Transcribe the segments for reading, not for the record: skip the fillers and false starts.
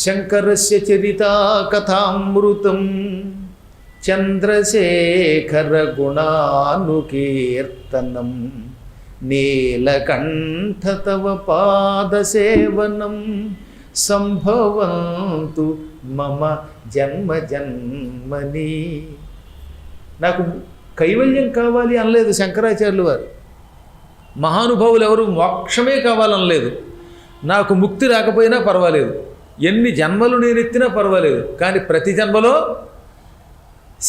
శంకరస్య చరితా కథామృతం చంద్రశేఖర గుణానుకీర్తనం నీలకంఠ తవ పాదసేవనం సంభవంతు మమ జన్మ జన్మని. నాకు కైవల్యం కావాలి అనలేదు శంకరాచార్యులు వారు. మహానుభావులు ఎవరు మోక్షమే కావాలనలేదు. నాకు ముక్తి రాకపోయినా పర్వాలేదు, ఎన్ని జన్మలు నేను ఎత్తినా పర్వాలేదు, కానీ ప్రతి జన్మలో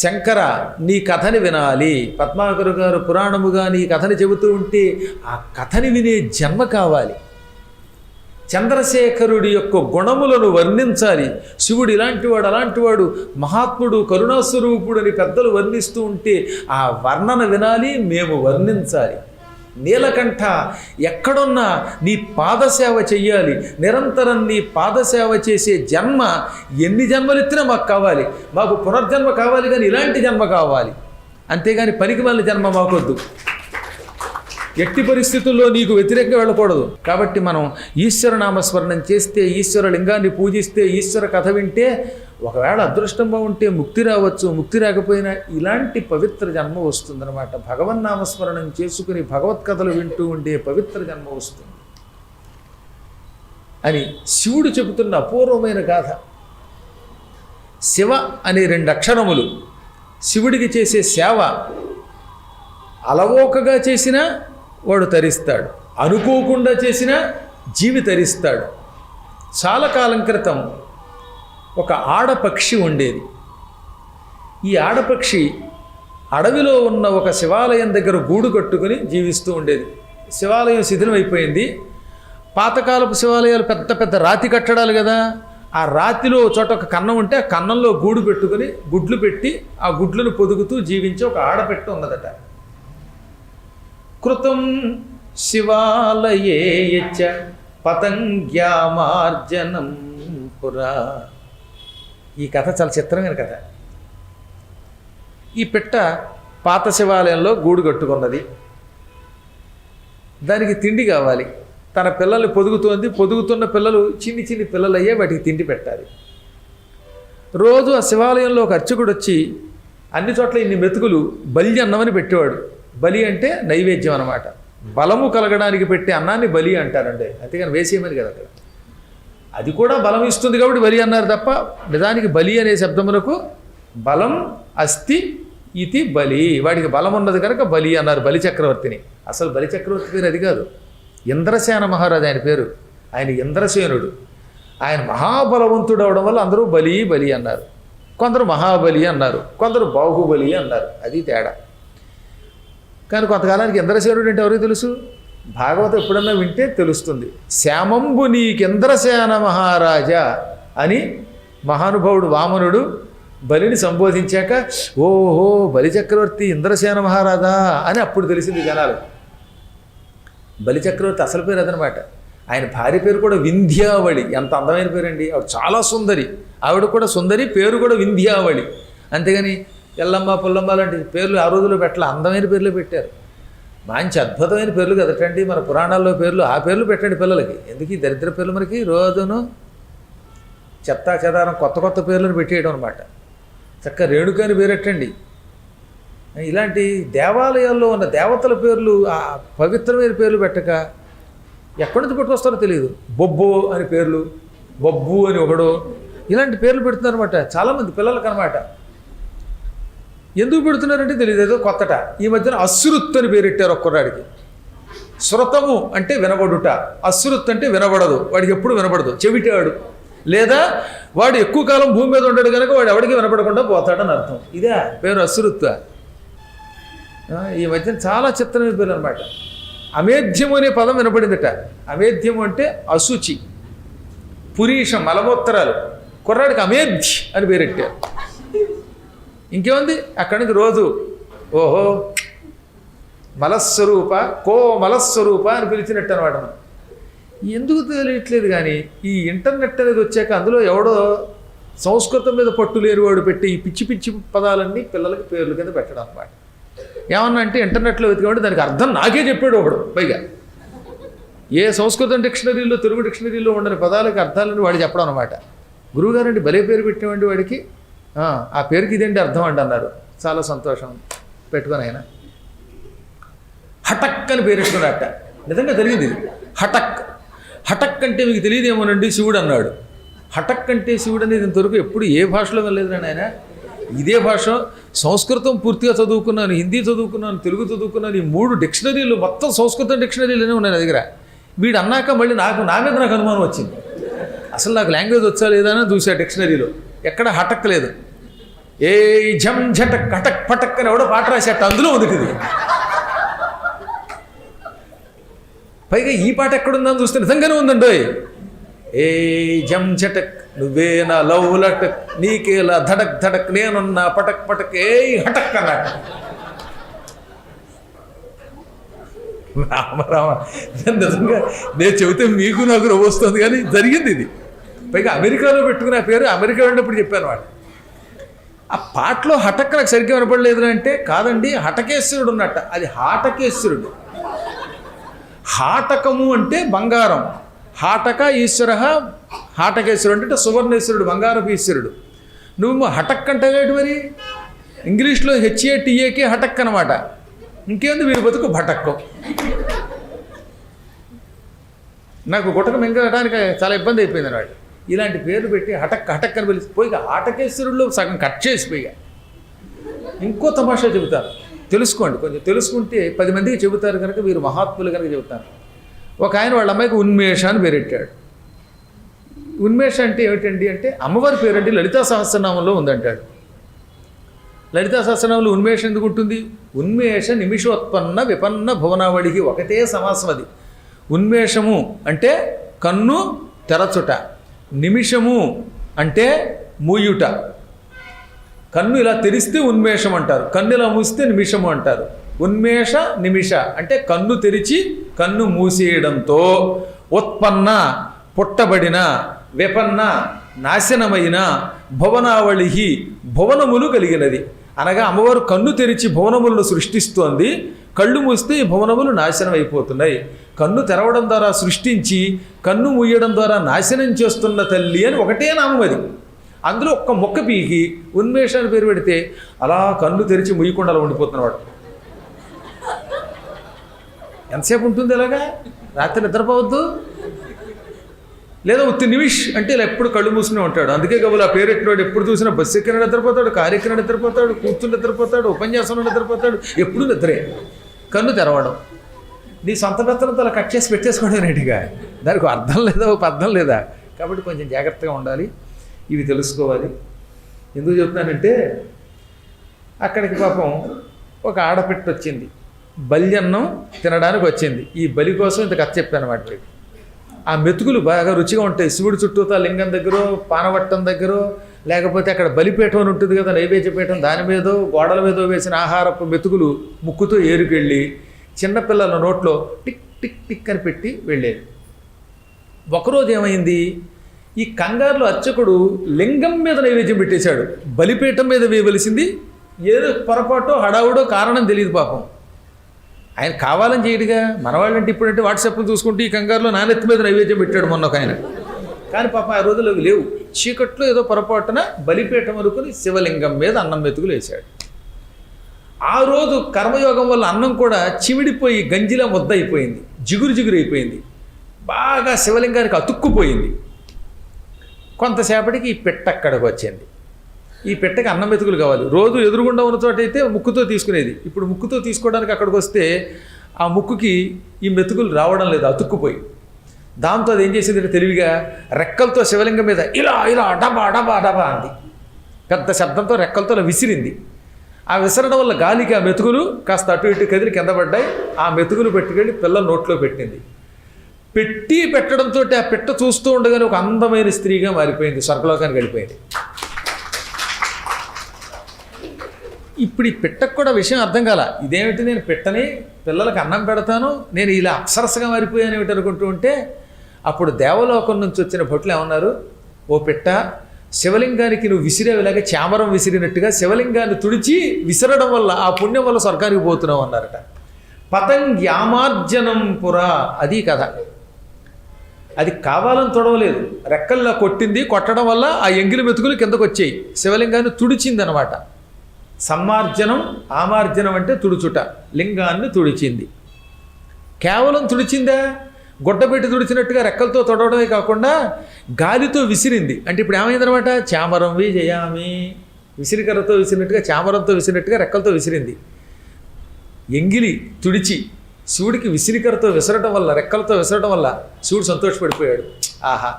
శంకర నీ కథని వినాలి. పద్మాకర్ గారు పురాణముగా నీ కథని చెబుతూ ఉంటే ఆ కథని వినే జన్మ కావాలి. చంద్రశేఖరుడి యొక్క గుణములను వర్ణించాలి. శివుడు ఇలాంటివాడు అలాంటివాడు మహాత్ముడు కరుణాస్వరూపుడు అని పెద్దలు వర్ణిస్తూ ఉంటే ఆ వర్ణన వినాలి, మేము వర్ణించాలి. నీలకంఠ ఎక్కడున్నా నీ పాదసేవ చెయ్యాలి. నిరంతరం నీ పాదసేవ చేసే జన్మ ఎన్ని జన్మలెత్తినా మాకు కావాలి. మాకు పునర్జన్మ కావాలి, కానీ ఇలాంటి జన్మ కావాలి. అంతేగాని పనికి మళ్ళీ జన్మ మాకొద్దు. ఎట్టి పరిస్థితుల్లో నీకు వ్యతిరేకంగా వెళ్ళకూడదు. కాబట్టి మనం ఈశ్వర నామస్మరణం చేస్తే, ఈశ్వర లింగాన్ని పూజిస్తే, ఈశ్వర కథ వింటే ఒకవేళ అదృష్టం బాగుంటే ముక్తి రావచ్చు. ముక్తి రాకపోయినా ఇలాంటి పవిత్ర జన్మ వస్తుందన్నమాట. భగవన్నామస్మరణం చేసుకుని భగవత్కథలు వింటూ ఉండే పవిత్ర జన్మ వస్తుంది అని శివుడు చెబుతున్న అపూర్వమైన గాథ. శివ అనే 2 అక్షరములు శివుడికి చేసే సేవ అలవోకగా చేసినా వాడు తరిస్తాడు, అనుకోకుండా చేసినా జీవి తరిస్తాడు. చాలా కాలం క్రితం ఒక ఆడపక్షి ఉండేది. ఈ ఆడపక్షి అడవిలో ఉన్న ఒక శివాలయం దగ్గర గూడు కట్టుకుని జీవిస్తూ ఉండేది. శివాలయం శిథిలమైపోయింది. పాతకాలపు శివాలయాలు పెద్ద పెద్ద రాతి కట్టడాలు కదా, ఆ రాతిలో చోట ఒక కన్నం ఉంటే ఆ కన్నంలో గూడు పెట్టుకుని గుడ్లు పెట్టి ఆ గుడ్లను పొదుగుతూ జీవించే ఒక ఆడపెట్ట ఉన్నదట. కృతం శివాలయే యచ్చ పతంగ్యామార్జనం పురా. ఈ కథ చాలా చిత్రమైన కథ. ఈ పిట్ట పాత శివాలయంలో గూడు కట్టుకున్నది. దానికి తిండి కావాలి. తన పిల్లల్ని పొదుగుతోంది. పొదుగుతున్న పిల్లలు చిన్ని చిన్ని పిల్లలు అయ్యే వాటికి తిండి పెట్టాలి. రోజు ఆ శివాలయంలో ఒక అర్చకుడు వచ్చి అన్ని చోట్ల ఇన్ని మెతుకులు బలి అన్నమని పెట్టేవాడు. బలి అంటే నైవేద్యం అన్నమాట. బలము కలగడానికి పెట్టే అన్నాన్ని బలి అంటారండి, అంతేగాని వేసేయమని కదా. అక్కడ అది కూడా బలం ఇస్తుంది కాబట్టి బలి అన్నారు తప్ప నిజానికి బలి అనే శబ్దములకు బలం అస్తి ఇది బలి. వాడికి బలం ఉన్నది కనుక బలి అన్నారు బలి చక్రవర్తిని. అసలు బలి చక్రవర్తి పేరు అది కాదు, ఇంద్రసేన మహారాజు ఆయన పేరు. ఆయన ఇంద్రసేనుడు. ఆయన మహాబలవంతుడు అవడం వల్ల అందరూ బలి బలి అన్నారు. కొందరు మహాబలి అన్నారు, కొందరు బాహుబలి అన్నారు. అది తేడా. కానీ కొంతకాలానికి ఇంద్రసేనుడు అంటే ఎవరికి తెలుసు? భాగవతం ఎప్పుడన్నా వింటే తెలుస్తుంది. శ్యామంబు నీకింద్రసేన మహారాజా అని మహానుభావుడు వామనుడు బలిని సంబోధించాక ఓహో బలిచక్రవర్తి ఇంద్రసేన మహారాజా అని అప్పుడు తెలిసింది జనాలు. బలిచక్రవర్తి అసలు పేరు అదనమాట. ఆయన భార్య పేరు కూడా వింధ్యావళి. ఎంత అందమైన పేరండి. ఆవిడ చాలా సుందరి. ఆవిడ కూడా సుందరి, పేరు కూడా వింధ్యావళి. అంతేగాని ఎల్లమ్మ పుల్లమ్మ లాంటి పేర్లు ఆ రోజుల్లో పెట్టాల, అందమైన పేర్లు పెట్టారు. మంచి అద్భుతమైన పేర్లు కదటండి మన పురాణాల్లో పేర్లు. ఆ పేర్లు పెట్టండి పిల్లలకి. ఎందుకు ఈ దరిద్ర పేర్లు? మనకి రోజును చెత్తా చెదారం కొత్త కొత్త పేర్లను పెట్టేయడం అనమాట. చక్కగా రేణుకాని పేరెట్టండి. ఇలాంటి దేవాలయాల్లో ఉన్న దేవతల పేర్లు ఆ పవిత్రమైన పేర్లు పెట్టక ఎక్కడి నుంచి పట్టుకొస్తారో తెలియదు. బొబ్బో అని పేర్లు, బొబ్బు అని ఒకడు, ఇలాంటి పేర్లు పెడుతున్నారన్నమాట చాలామంది పిల్లలకి అనమాట. ఎందుకు పెడుతున్నారంటే తెలియదు, ఏదో కొత్తట. ఈ మధ్యన అశ్రుత్ అని పేరెట్టారు ఒక్కరాడికి. శృతము అంటే వినబడుట, అశ్రుత్ అంటే వినబడదు. వాడికి ఎప్పుడు వినబడదు, చెవిటాడు. లేదా వాడు ఎక్కువ కాలం భూమి మీద ఉండడు కనుక వాడు ఎవడికి వినపడకుండా పోతాడని అర్థం. ఇదే పేరు అశ్రుత్వ. ఈ మధ్యన చాలా చిత్రమైన పేరు అనమాట. అమేధ్యము అనే పదం వినపడిందట. అమేధ్యము అంటే అశుచి, పురీషం, మలమూత్రాలు. కుర్రాడికి అమేధ్య అని పేరెట్టారు. ఇంకేముంది అక్కడి నుంచి రోజు ఓహో మలస్వరూప, కో మలస్వరూప అని పిలిచినట్టు అనమాట. మనం ఎందుకు తెలియట్లేదు కానీ ఈ ఇంటర్నెట్ అనేది వచ్చాక అందులో ఎవడో సంస్కృతం మీద పట్టు లేనివాడు పెట్టి ఈ పిచ్చి పిచ్చి పదాలన్నీ పిల్లలకి పేర్ల కింద పెట్టడం అనమాట. ఏమన్నా అంటే ఇంటర్నెట్లో వెతికామంటే దానికి అర్థం నాకే చెప్పాడు ఒకడు. పైగా ఏ సంస్కృతం డిక్షనరీలో తెలుగు డిక్షనరీలో ఉండని పదాలకి అర్థాలని వాడు చెప్పడం అనమాట. గురువుగారండి భలే పేరు పెట్టేవండి వాడికి, ఆ పేరుకి ఇదేంటి అర్థం అండి అన్నారు. చాలా సంతోషం పెట్టుకొని ఆయన హఠక్ అని పేరు పెట్టుకున్నట్ట. నిజంగా జరిగింది ఇది. హఠక్. హఠక్ అంటే మీకు తెలియదేమోనండి శివుడు అన్నాడు. హఠక్ అంటే శివుడు అనేది ఇంతవరకు ఎప్పుడు ఏ భాషలో వెళ్ళలేదు ఆయన. ఇదే భాష. సంస్కృతం పూర్తిగా చదువుకున్నాను, హిందీ చదువుకున్నాను, తెలుగు చదువుకున్నాను. ఈ 3 డిక్షనరీలు మొత్తం సంస్కృతం డిక్షనరీలోనే ఉన్నాయి నా దగ్గర. వీడు అన్నాక మళ్ళీ నా మీద నాకు అనుమానం వచ్చింది. అసలు నాకు లాంగ్వేజ్ వచ్చా లేదా అని చూసా డిక్షనరీలో. ఎక్కడ హఠక్ లేదు. ఏ ఝం ఝటక్ హఠక్ పటక్ అని ఎవడో పాట రాసేట అందులో ఉంది ఇది. పైగా ఈ పాట ఎక్కడుందని చూస్తే నిజంగానే ఉందండి. ఏ జం ఝటక్ నువ్వే నా లవ్ లటక్ నీకేలా ధడక్ ధడక్ నేనున్నా పటక్ పటక్ ఏ హటక్ అన్నాడు. రామరామ, నిజంగా నేను చెబితే మీకు నాకు నవ్వొస్తుంది కానీ జరిగింది ఇది. పైగా అమెరికాలో పెట్టుకున్న పేరు అమెరికా వెళ్ళినప్పుడు చెప్పాను వాడు. ఆ పాటలో హఠక్ నాకు సరిగ్గా వినపడలేదు అంటే కాదండి హఠకేశ్వరుడు ఉన్నట్ట. అది హాటకేశ్వరుడు. హాటకము అంటే బంగారం, హాటక ఈశ్వర హాటకేశ్వరుడు అంటే సువర్ణేశ్వరుడు, బంగారపు ఈశ్వరుడు. నువ్వు హఠక్ అంటావేటి మరి? ఇంగ్లీష్లో HATAK హఠక్ అనమాట. ఇంకేంది వీరి బతుకు భటక్కం. నాకు గుటక మింగడానికి చాలా ఇబ్బంది అయిపోయింది అన్నమాట. ఇలాంటి పేర్లు పెట్టి హఠక్ హఠక్ అని పిలిచి పోయిగా హాటకేశ్వరుల్లో సగం కట్ చేసి పోయిగా ఇంకో తమాషా చెబుతారు, తెలుసుకోండి. కొంచెం తెలుసుకుంటే 10 మందికి చెబుతారు కనుక మీరు మహాత్ములు కనుక చెబుతారు. ఒక ఆయన వాళ్ళ అమ్మాయికి ఉన్మేష అని పేరెట్టాడు. ఉన్మేష అంటే ఏమిటండి అంటే అమ్మవారి పేరండి లలితా సహస్రనామంలో ఉందంటాడు. లలితా సహస్రనామంలో ఉన్మేష ఎందుకు ఉంటుంది? ఉన్మేష నిమిషోత్పన్న విపన్న భువనావళికి ఒకటే సమాసం అది. ఉన్మేషము అంటే కన్ను తెరచుట, నిమిషము అంటే మూయుట. కన్ను ఇలా తెరిస్తే ఉన్మేషం అంటారు, కన్ను ఇలా మూస్తే నిమిషము అంటారు. ఉన్మేష నిమిష అంటే కన్ను తెరిచి కన్ను మూసేయడంతో ఉత్పన్న పుట్టబడిన, విపన్న నాశనమైన, భువనావళి భువనములు కలిగినది. అనగా అమ్మవారు కన్ను తెరిచి భువనములను సృష్టిస్తోంది, కళ్ళు మూస్తే ఈ భువనములు నాశనం అయిపోతున్నాయి. కన్ను తెరవడం ద్వారా సృష్టించి కన్ను మూయడం ద్వారా నాశనం చేస్తున్న తల్లి అని ఒకటే నామం అది. అందులో ఒక్క మొక్క పీకి ఉన్మేషాన్ని పేరు పెడితే అలా కన్ను తెరిచి ముయ్యకుండా అలా ఉండిపోతున్నవాడు. ఎంతసేపు ఉంటుంది అలాగా? రాత్రి నిద్రపోవద్దు. లేదా ఉత్తి నిమిష్ అంటే ఇలా ఎప్పుడు కళ్ళు మూసుకునే ఉంటాడు. అందుకే కబులు ఆ పేరెట్టినవాడు ఎప్పుడు చూసినా బస్సు ఎక్కిన నిద్రపోతాడు, కారు ఎక్కిన నిద్రపోతాడు, కూర్చుని నిద్రపోతాడు, ఉపన్యాసంలో నిద్రపోతాడు, ఎప్పుడు నిద్రే. కన్ను తెరవడం నీ సొంత పెత్తనంతో అలా కట్ చేసి పెట్టేసుకోవడం ఏంటిగా? దానికి అర్థం లేదా, ఒక అర్థం లేదా? కాబట్టి కొంచెం జాగ్రత్తగా ఉండాలి, ఇవి తెలుసుకోవాలి. ఎందుకు చెప్తున్నానంటే అక్కడికి పాపం ఒక ఆడపిట్ట వచ్చింది, బల్యన్నం తినడానికి వచ్చింది. ఈ బలి కోసం ఇంత కథ చెప్పాను వాటికి. ఆ మెతుకులు బాగా రుచిగా ఉంటాయి. శివుడి చుట్టూతా లింగం దగ్గర, పానవట్టం దగ్గర, లేకపోతే అక్కడ బలిపీఠం అని ఉంటుంది కదా, నైవేద్యపీఠం, దాని మీదో గోడల మీదో వేసిన ఆహారపు మెతుకులు ముక్కుతో ఏరుకెళ్ళి చిన్నపిల్లల నోట్లో టిక్ టిక్ టిక్ అని పెట్టి వెళ్ళేది. ఒకరోజు ఏమైంది, ఈ కంగారులో అర్చకుడు లింగం మీద నైవేద్యం పెట్టేశాడు. బలిపీఠం మీద వేయవలసింది ఏదో పొరపాటో హడావుడో కారణం తెలియదు పాపం. ఆయన కావాలని చేయడుగా. మనవాళ్ళంటే ఇప్పుడంటే వాట్సాప్లు చూసుకుంటూ ఈ కంగారులో నానెత్తి మీద నైవేద్యం పెట్టాడు మొన్న ఒక ఆయన. కానీ పాపం ఆ రోజులు అవి లేవు. చీకట్లో ఏదో పొరపాటున బలిపీఠం అనుకుని శివలింగం మీద అన్నం మెతుకులు వేశాడు. ఆ రోజు కర్మయోగం వల్ల అన్నం కూడా చిమిడిపోయి గంజిలా ముద్ద అయిపోయింది, జిగురు జిగురు అయిపోయింది, బాగా శివలింగానికి అతుక్కుపోయింది. కొంతసేపటికి ఈ పెట్ట అక్కడికి వచ్చింది. ఈ పెట్టకి అన్నం మెతుకులు కావాలి. రోజు ఎదురుగుండా ఉన్న చోట అయితే ముక్కుతో తీసుకునేది. ఇప్పుడు ముక్కుతో తీసుకోవడానికి అక్కడికి వస్తే ఆ ముక్కుకి ఈ మెతుకులు రావడం లేదు, అతుక్కుపోయి. దాంతో అది ఏం చేసింది తెలివిగా రెక్కలతో శివలింగం మీద ఇలా ఇలా డబా డబా డబా అంది. పెద్ద శబ్దంతో రెక్కలతో అలా విసిరింది. ఆ విసరడం వల్ల గాలికి ఆ మెతుకులు కాస్త అటు ఇటు కదిలి కింద పడ్డాయి. ఆ మెతుకులు పెట్టుకెళ్ళి పిల్లల నోట్లో పెట్టింది. పెట్టడంతో ఆ పెట్ట చూస్తూ ఉండగానే ఒక అందమైన స్త్రీగా మారిపోయింది, స్వర్గలోకానికి వెళ్ళిపోయింది. ఇప్పుడు ఈ పెట్టకు కూడా విషయం అర్థం కాల. ఇదేమిటి, నేను పెట్టని పిల్లలకు అన్నం పెడతాను, నేను ఇలా అప్సరసగా మారిపోయాను ఏమిటి అనుకుంటూ ఉంటే అప్పుడు దేవలోకం నుంచి వచ్చిన భటులు ఏమన్నారు, ఓ పెట్ట, శివలింగానికి నువ్వు విసిరేలాగా చామరం విసిరినట్టుగా శివలింగాన్ని తుడిచి విసరడం వల్ల ఆ పుణ్యం వల్ల స్వర్గానికి పోతున్నావు అన్నారట. పతంగ్యామార్జనం పురా, అది కథ. అది కావాలని తొడవలేదు, రెక్కల్లా కొట్టింది. కొట్టడం వల్ల ఆ ఎంగిలి మెతుకులు కిందకు వచ్చాయి. శివలింగాన్ని తుడిచింది అనమాట. సమ్మార్జనం ఆమార్జనం అంటే తుడుచుట. లింగాన్ని తుడిచింది. కేవలం తుడిచిందా? గుడ్డపెట్టి తుడిచినట్టుగా రెక్కలతో తొడవడమే కాకుండా గాలితో విసిరింది. అంటే ఇప్పుడు ఏమైందనమాట? చామరం విజయామి, విసిరికర్రతో విసిరినట్టుగా, చామరంతో విసిరినట్టుగా రెక్కలతో విసిరింది. ఎంగిలి తుడిచి శివుడికి విసిరికరతో విసరడం వల్ల, రెక్కలతో విసరడం వల్ల శివుడు సంతోషపడిపోయాడు. ఆహా,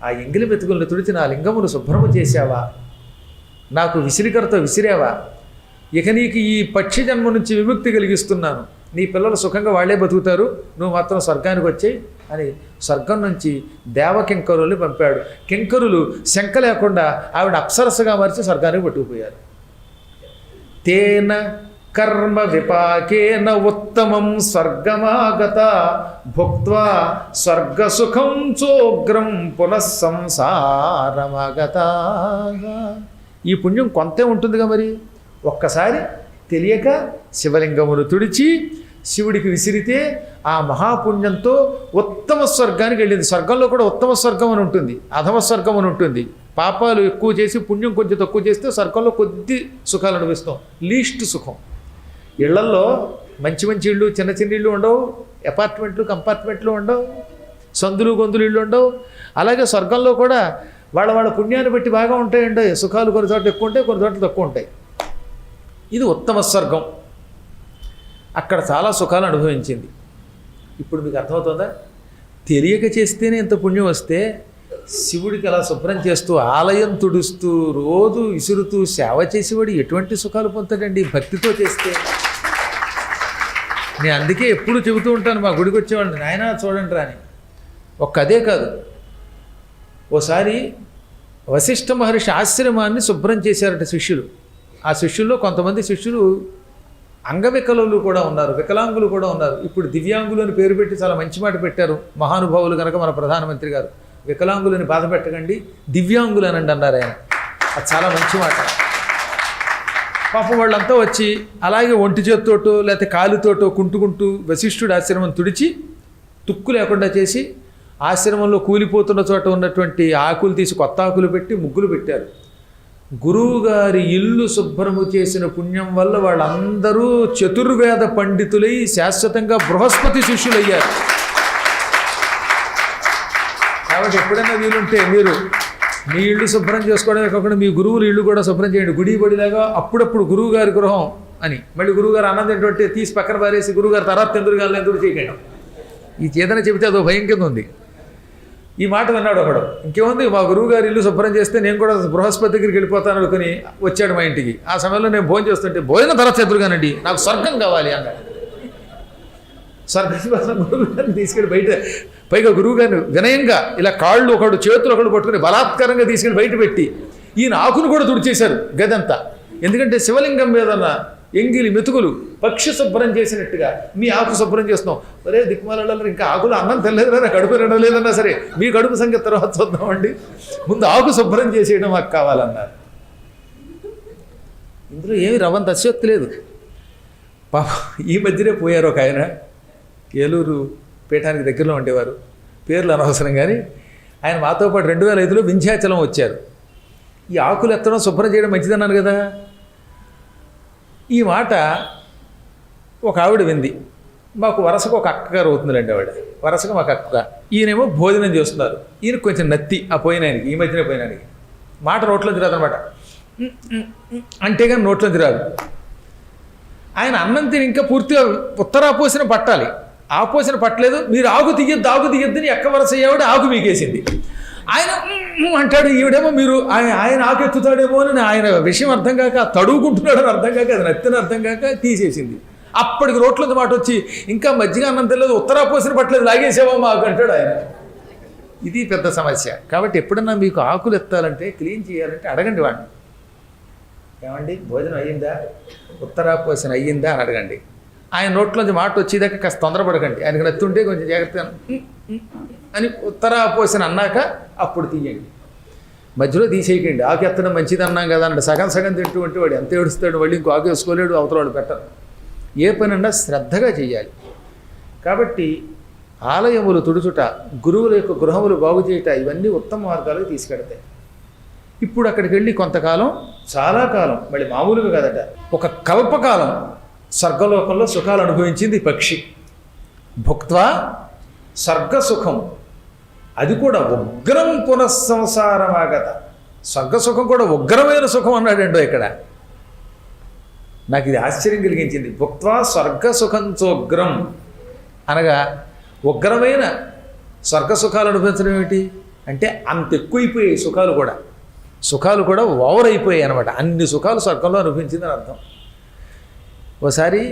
ఆ ఎంగిలి మెతుకులను తుడిచి నా లింగమును శుభ్రము చేశావా, నాకు విసిరికరతో విసిరావా, ఇక నీకు ఈ పక్షి జన్మ నుంచి విముక్తి కలిగిస్తున్నాను, నీ పిల్లలు సుఖంగా వాళ్లే బతుకుతారు, నువ్వు మాత్రం స్వర్గానికి వచ్చాయి అని స్వర్గం నుంచి దేవకింకరుల్ని పంపాడు. కింకరులు శంక లేకుండా ఆవిడ అప్సరసగా మార్చి స్వర్గానికి పట్టుకుపోయారు. తేన కర్మ విపాకేన ఉత్తమం స్వర్గమాగత భుక్త్వా స్వర్గసుఖం చోగ్రం పునఃసంసారమాగత. ఈ పుణ్యం కొంతే ఉంటుందిగా మరి. ఒక్కసారి తెలియక శివలింగమును తుడిచి శివుడికి విసిరితే ఆ మహాపుణ్యంతో ఉత్తమ స్వర్గానికి వెళ్ళింది. స్వర్గంలో కూడా ఉత్తమ స్వర్గం అని ఉంటుంది, అధమ స్వర్గం అని ఉంటుంది. పాపాలు ఎక్కువ చేసి పుణ్యం కొంచెం తక్కువ చేస్తే స్వర్గంలో కొద్ది సుఖాలు అనుభవిస్తాం, లీస్ట్ సుఖం. ఇళ్లల్లో మంచి మంచి ఇళ్ళు, చిన్న చిన్న ఇళ్ళు ఉండవు, అపార్ట్మెంట్లు కంపార్ట్మెంట్లు ఉండవు, సందులు గొంతులు ఇళ్ళు ఉండవు. అలాగే స్వర్గంలో కూడా వాళ్ళ వాళ్ళ పుణ్యాన్ని బట్టి బాగా ఉంటాయండి. సుఖాలు కొన్ని చోట్ల ఎక్కువ ఉంటాయి, కొన్ని చోట్ల తక్కువ ఉంటాయి. ఇది ఉత్తమ స్వర్గం. అక్కడ చాలా సుఖాలు అనుభవించింది. ఇప్పుడు మీకు అర్థమవుతుందా? తెలియక చేస్తేనే ఇంత పుణ్యం వస్తే శివుడికి అలా శుభ్రం చేస్తూ, ఆలయం తుడుస్తూ, రోజు విసురుతూ సేవ చేసేవాడు ఎటువంటి సుఖాలు పొందుతాడండి భక్తితో చేస్తే. నేను అందుకే ఎప్పుడు చెబుతూ ఉంటాను మా గుడికి వచ్చేవాడిని, నాయనా చూడండి రాని. అదే కాదు, ఓసారి వశిష్ఠ మహర్షి ఆశ్రమాన్ని శుభ్రం చేశారట శిష్యులు. ఆ శిష్యుల్లో కొంతమంది శిష్యులు అంగవికలులు కూడా ఉన్నారు, వికలాంగులు కూడా ఉన్నారు. ఇప్పుడు దివ్యాంగులు అని పేరు పెట్టి చాలా మంచి మాట పెట్టారు మహానుభావులు కనుక మన ప్రధానమంత్రి గారు. వికలాంగులని బాధ పెట్టకండి, దివ్యాంగులు అనండి అన్నారు ఆయన. అది చాలా మంచి మాట. పాపం వాళ్ళంతా వచ్చి అలాగే ఒంటి చేత్తోటో లేకపోతే కాలుతోటో కుంటుకుంటూ వశిష్ఠుడి ఆశ్రమం తుడిచి తుక్కు లేకుండా చేసి ఆశ్రమంలో కూలిపోతున్న చోట ఉన్నటువంటి ఆకులు తీసి కొత్త ఆకులు పెట్టి ముగ్గులు పెట్టారు. గురువుగారి ఇల్లు శుభ్రము చేసిన పుణ్యం వల్ల వాళ్ళందరూ చతుర్వేద పండితులై శాశ్వతంగా బృహస్పతి శిష్యులయ్యారు. కాబట్టి ఎప్పుడైనా వీలుంటే మీరు మీ ఇళ్ళు శుభ్రం చేసుకోవడమే కాకుండా మీ గురువులు ఇళ్ళు కూడా శుభ్రం చేయండి. గుడి బడిలాగా అప్పుడప్పుడు గురువుగారి గృహం అని మళ్ళీ గురువుగారు అన్నది తీసి పక్కన పారేసి గురువుగారు తర్వాత ఎందుకు చేయకండి. ఈ చేతన చెబితే అదో భయం కింద ఉంది. ఈ మాట విన్నాడు ఒకడు, ఇంకేముంది మా గురువుగారు ఇల్లు శుభ్రం చేస్తే నేను కూడా బృహస్పతి దగ్గరికి వెళ్ళిపోతాను అనుకుని వచ్చాడు మా ఇంటికి. ఆ సమయంలో నేను భోజనం చేస్తుంటే, భోజనం తర్వాత ఎదురుగానండి నాకు స్వర్గం కావాలి అన్నాడు. స్వర్గం కోసం గురువుగారిని తీసుకెళ్ళి బయట, పైగా గురువుగారిని వినయంగా ఇలా కాళ్ళు ఒకడు చేతులు ఒకడు పట్టుకుని బలాత్కారంగా తీసుకెళ్ళి బయట పెట్టి ఈయన ఆకును కూడా తుడిచేశారు గదంతా. ఎందుకంటే శివలింగం మీద ఎంగిలి మెతుకులు పక్షి శుభ్రం చేసినట్టుగా మీ ఆకు శుభ్రం చేస్తున్నాం. ఒరే దిక్కుమాలలో ఇంకా ఆకులు అన్నం తెల్లలేదురా, నా కడుపు రెండో లేదన్నా సరే మీ కడుపు సంగతి తర్వాత చూద్దామండి, ముందు ఆకు శుభ్రం చేసేయడం మాకు కావాలన్నారు. ఇందులో ఏమి రవ్వంత అశక్తి లేదు. పాప ఈ మధ్యనే పోయారు ఒక ఆయన, ఏలూరు పీఠానికి దగ్గరలో ఉండేవారు, పేర్లు అనవసరం కానీ ఆయన మాతో పాటు 2005లో వింధ్యాచలం వచ్చారు. ఈ ఆకులు ఎత్తడం శుభ్రం చేయడం మంచిదన్నాను కదా. ఈ మాట ఒక ఆవిడ వింది. మాకు వరుసగా ఒక అక్కగారు అవుతుందండి ఆవిడ, వరుసగా మాకు అక్క. ఈయనేమో భోజనం చేస్తున్నారు. ఈయనకు కొంచెం నత్తి ఆ పోయినానికి, ఈ మధ్యనే పోయినానికి మాట నోట్లోంచి రాదనమాట, అంటే కానీ నోట్లోంచి రాదు. ఆయన అన్నం తిని ఇంకా పూర్తిగా ఉత్తరాపోసిన పట్టాలి, ఆపోసిన పట్టలేదు. మీరు ఆకు తీయద్దని ఎక్క వరస అయ్యావిడ ఆకు మీకేసింది. ఆయన అంటాడు, ఈవిడేమో మీరు ఆయన ఆకు ఎత్తుతాడేమో అని ఆయన విషయం అర్థం కాక, తడువుకుంటున్నాడని అర్థం కాక, అది నత్తిని అర్థం కాక తీసేసింది. అప్పటికి రోట్లది మాట వచ్చి, ఇంకా మజ్జిగ అన్నం తెలియదు, ఉత్తరాపోసిన పట్టలేదు, లాగేసేవా మాకు అంటాడు ఆయన. ఇది పెద్ద సమస్య. కాబట్టి ఎప్పుడన్నా మీకు ఆకులు ఎత్తాలంటే, క్లీన్ చేయాలంటే అడగండి వాడిని, ఏమండి భోజనం అయ్యిందా, ఉత్తరాపోసిన అయ్యిందా అని అడగండి. ఆయన నోట్లోంచి మాట వచ్చేదాకా కాస్త తొందరపడకండి. ఆయనకు నత్తుంటే కొంచెం జాగ్రత్తగా అని ఉత్తరాపోసిన అన్నాక అప్పుడు తీయండి, మధ్యలో తీసేయకండి. ఆకు ఎత్తడం మంచిది అన్నాం కదా అంటే సగం తింటూ ఉంటే వాడు ఎంత ఏడుస్తాడు, వాళ్ళు ఇంకో ఆకు వేసుకోలేడు, అవతల వాడు పెట్టరు. ఏ పనన్నా శ్రద్ధగా చేయాలి. కాబట్టి ఆలయములు తుడుచుట, గురువుల యొక్క గృహములు బాగు చేయుట, ఇవన్నీ ఉత్తమ మార్గాలకు తీసుకెడతాయి. ఇప్పుడు అక్కడికి వెళ్ళి కొంతకాలం, చాలా కాలం, మళ్ళీ మామూలుగా కాదట, ఒక కల్పకాలం స్వర్గలోకంలో సుఖాలు అనుభవించింది పక్షి. భుక్త్వా స్వర్గసుఖం, అది కూడా ఉగ్రం పునఃసంసారమాగత. స్వర్గసుఖం కూడా ఉగ్రమైన సుఖం అన్నాడండో ఇక్కడ. నాకు ఇది ఆశ్చర్యం కలిగించింది. భుక్త్వా స్వర్గసుఖంచోగ్రం అనగా ఉగ్రమైన స్వర్గసుఖాలు అనుభవించడం ఏమిటి అంటే అంత ఎక్కువైపోయాయి సుఖాలు కూడా ఓవర్ అయిపోయాయి అనమాట. అన్ని సుఖాలు స్వర్గంలో అనుభవించిందని అర్థం. ఒకసారి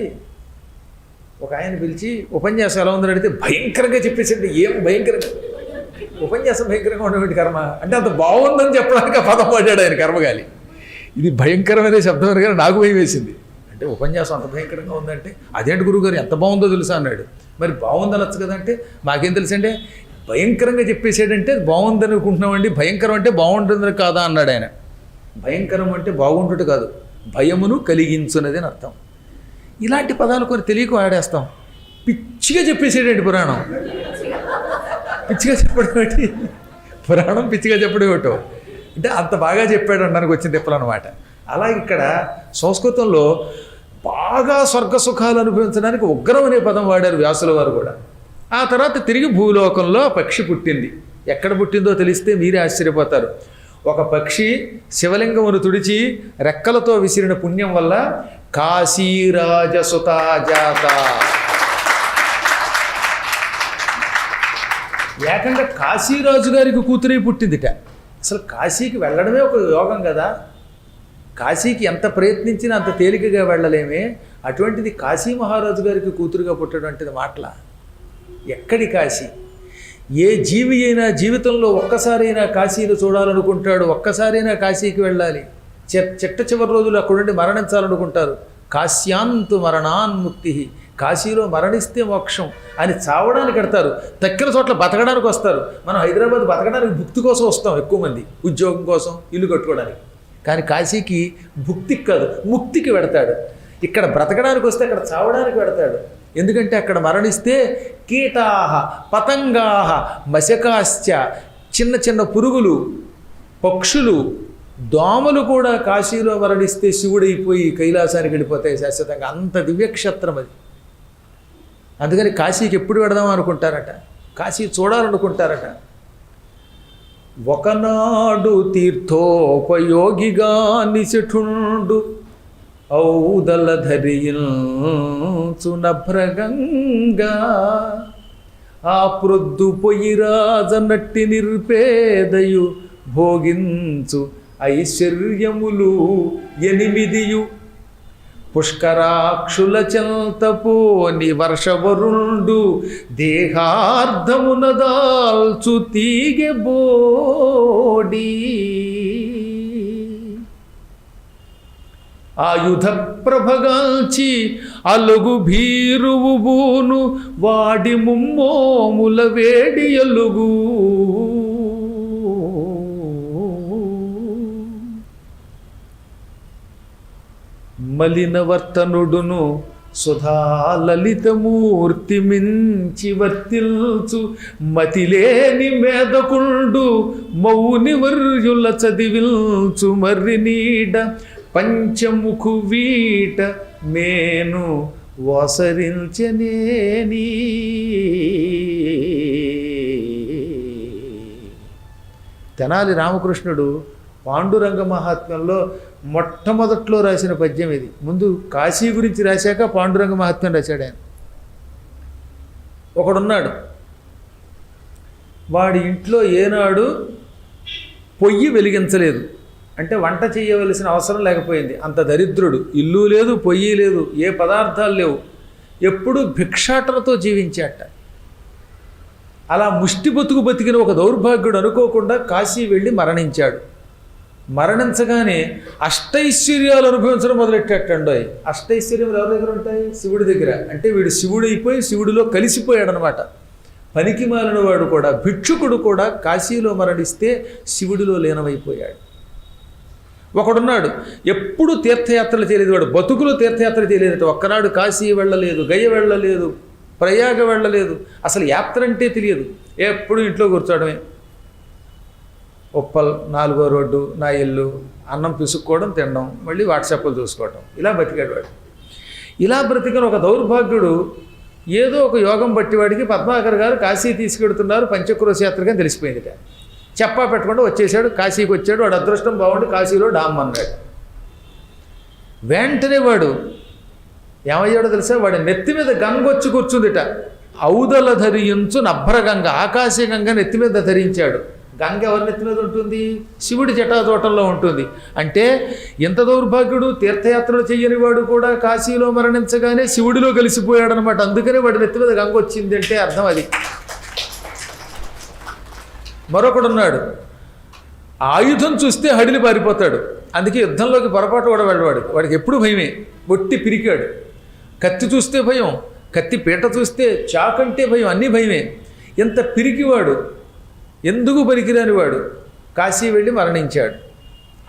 ఒక ఆయన పిలిచి ఉపన్యాసం ఎలా ఉందని అడిగితే భయంకరంగా చెప్పేసండి. ఏం భయంకరంగా? ఉపన్యాసం భయంకరంగా ఉండేటువంటి కర్మ అంటే అంత బాగుందని చెప్పడానికి ఆ పదం పడ్డాడు ఆయన కర్మగాలి. ఇది భయంకరమైన శబ్దం కానీ నాకు భయం వేసింది. అంటే ఉపన్యాసం అంత భయంకరంగా ఉందంటే అదేంటి గురువుగారు ఎంత బాగుందో తెలుసా అన్నాడు. మరి బాగుందనొచ్చు కదంటే మాకేం తెలుసంటే భయంకరంగా చెప్పేసాడంటే బాగుందని అనుకుంటున్నామండి, భయంకరం అంటే బాగుంటుంది కాదా అన్నాడు ఆయన. భయంకరం అంటే బాగుంటుంది కాదు, భయమును కలిగించున్నది అని అర్థం. ఇలాంటి పదాలు కొన్ని తెలియక వాడేస్తాం. పిచ్చిగా చెప్పేసాడండి పురాణం. పిచ్చిగా చెప్పడం ఏంటి? పురాణం పిచ్చిగా చెప్పడం ఏమిటో అంటే అంత బాగా చెప్పాడు అనడానికి వచ్చిన తిప్పలన్నమాట. అలాగే ఇక్కడ సంస్కృతంలో బాగా స్వర్గ సుఖాలు అనుభవించడానికి ఉగ్రం అనే పదం వాడారు వ్యాసుల వారు కూడా. ఆ తర్వాత తిరిగి భూలోకంలో పక్షి పుట్టింది. ఎక్కడ పుట్టిందో తెలిస్తే మీరే ఆశ్చర్యపోతారు. ఒక పక్షి శివలింగమును తుడిచి రెక్కలతో విసిరిన పుణ్యం వల్ల కాశీరాజసుతా జాత. ఏకంగా కాశీరాజు గారికి కూతురై పుట్టిందిట. అసలు కాశీకి వెళ్ళడమే ఒక యోగం కదా. కాశీకి ఎంత ప్రయత్నించినా అంత తేలికగా వెళ్ళలేమే. అటువంటిది కాశీ మహారాజు గారికి కూతురుగా పుట్టటువంటిది మాటల. ఎక్కడి కాశీ? ఏ జీవి అయినా జీవితంలో ఒక్కసారైనా కాశీని చూడాలనుకుంటాడు, ఒక్కసారైనా కాశీకి వెళ్ళాలి. చిట్ట చివరి రోజులు అక్కడుండి మరణించాలనుకుంటారు. కాశ్యాంతు మరణాన్ముక్తి, కాశీలో మరణిస్తే మోక్షం అని చావడానికి కడతారు. తక్కిన చోట్ల బతకడానికి వస్తారు. మనం హైదరాబాద్ బతకడానికి భుక్తి కోసం వస్తాం ఎక్కువ మంది, ఉద్యోగం కోసం, ఇల్లు కట్టుకోవడానికి. కానీ కాశీకి భుక్తికి కాదు, ముక్తికి వెడతాడు. ఇక్కడ బ్రతకడానికి వస్తే అక్కడ చావడానికి వెడతాడు. ఎందుకంటే అక్కడ మరణిస్తే కీటాహ పతంగాహ మశకాశ్చ, చిన్న చిన్న పురుగులు, పక్షులు, దోమలు కూడా కాశీలో మరణిస్తే శివుడైపోయి కైలాసానికి వెళ్ళిపోతాయి శాశ్వతంగా. అంత దివ్యక్షేత్రం అది. అందుకని కాశీకి ఎప్పుడు వెడదాం అనుకుంటారట, కాశీ చూడాలనుకుంటారట. ఒకనాడు తీర్థోపయోగిగా నిశఠుండు ఔదల ధరియునభ్రగంగా, ఆ ప్రొద్దు పొయ్యిరాజనట్టి నిర్పేదయు భోగించు ఐశ్వర్యములు 8 పుష్కరాక్షుల చెంతపోని వర్షవరుండు దేహార్ధమున దాల్చు తీగెబోడి, ఆయుధ ప్రభగాల్చి అలుగు భీరువు బూను వాడి ముమ్మోముల వేడి అలుగు, మలినవర్తనుడును సుధాలలితమూర్తి మించి వర్తిల్చు మతిలేని మేధకుండు మౌని వర్యుల చదివిల్చు మర్రి నీడ పంచముఖు వీట మేను వసరించనేని. తెనాలి రామకృష్ణుడు పాండురంగ మహాత్మ్యంలో మొట్టమొదట్లో రాసిన పద్యం ఇది. ముందు కాశీ గురించి రాశాక పాండురంగ మహాత్మ్యం రాశాడు ఆయన. ఒకడున్నాడు, వాడి ఇంట్లో ఏనాడు పొయ్యి వెలిగించలేదు, అంటే వంట చేయవలసిన అవసరం లేకపోయింది. అంత దరిద్రుడు. ఇల్లు లేదు, పొయ్యి లేదు, ఏ పదార్థాలు లేవు. ఎప్పుడూ భిక్షాటనతో జీవించాట. అలా ముష్టి బతికిన ఒక దౌర్భాగ్యుడు అనుకోకుండా కాశీ వెళ్ళి మరణించాడు. మరణించగానే అష్టైశ్వర్యాలు అనుభవించడం మొదలెట్టండోయ్. అష్టైశ్వర్యములు ఎవరి దగ్గర ఉంటాయి? శివుడి దగ్గర. అంటే వీడు శివుడు అయిపోయి శివుడిలో కలిసిపోయాడు అనమాట. పనికి మాలిన వాడు కూడా, భిక్షుకుడు కూడా కాశీలో మరణిస్తే శివుడిలో లీనమైపోయాడు. ఒకడున్నాడు, ఎప్పుడు తీర్థయాత్రలు చేయలేదు. వాడు బతుకులు తీర్థయాత్ర చేయలేదట. ఒక్కనాడు కాశీ వెళ్ళలేదు, గయ వెళ్ళలేదు, ప్రయాగ వెళ్ళలేదు, అసలు యాత్ర అంటే తెలియదు. ఎప్పుడు ఇంట్లో కూర్చోవడమే, ఉప్పల్ 4వ రోడ్డు నా ఇల్లు, అన్నం పిసుక్కోవడం, తినడం, మళ్ళీ వాట్సాప్లు చూసుకోవడం, ఇలా బతికాడు వాడు. ఇలా బ్రతికిన ఒక దౌర్భాగ్యుడు ఏదో ఒక యోగం బట్టి వాడికి పద్మాకర్ గారు కాశీ తీసుకెడుతున్నారు పంచక్రోశ యాత్రగా తెలిసిపోయిందిట. చెప్పా పెట్టకుండా వచ్చేసాడు, కాశీకి వచ్చాడు. వాడు అదృష్టం బాగుండి కాశీలో డామ్ అన్నాడు. వెంటనే వాడు ఏమయ్యాడో తెలుసా, వాడి నెత్తి మీద గంగ వచ్చి కూర్చుందిట. ఔదల ధరించు నభ్రగంగ, ఆకాశగంగ నెత్తి మీద ధరించాడు. గంగ ఎవరి నెత్తి మీద ఉంటుంది? శివుడి జటాతోటంలో ఉంటుంది. అంటే ఎంత దౌర్భాగ్యుడు, తీర్థయాత్రలు చెయ్యని వాడు కూడా కాశీలో మరణించగానే శివుడిలో కలిసిపోయాడు అనమాట. అందుకనే వాడి నెత్తి మీద గంగ వచ్చింది అంటే అర్థం అది. మరొకడున్నాడు, ఆయుధం చూస్తే హడిలి పారిపోతాడు. అందుకే యుద్ధంలోకి పొరపాటు కూడా వెళ్ళవాడు. వాడికి ఎప్పుడు భయమే, ఒట్టి పిరికాడు. కత్తి చూస్తే భయం, కత్తి పీట చూస్తే చాకంటే భయం, అన్నీ భయమే. ఎంత పిరికివాడు, ఎందుకు పనికిరాని వాడు కాశీ వెళ్ళి మరణించాడు.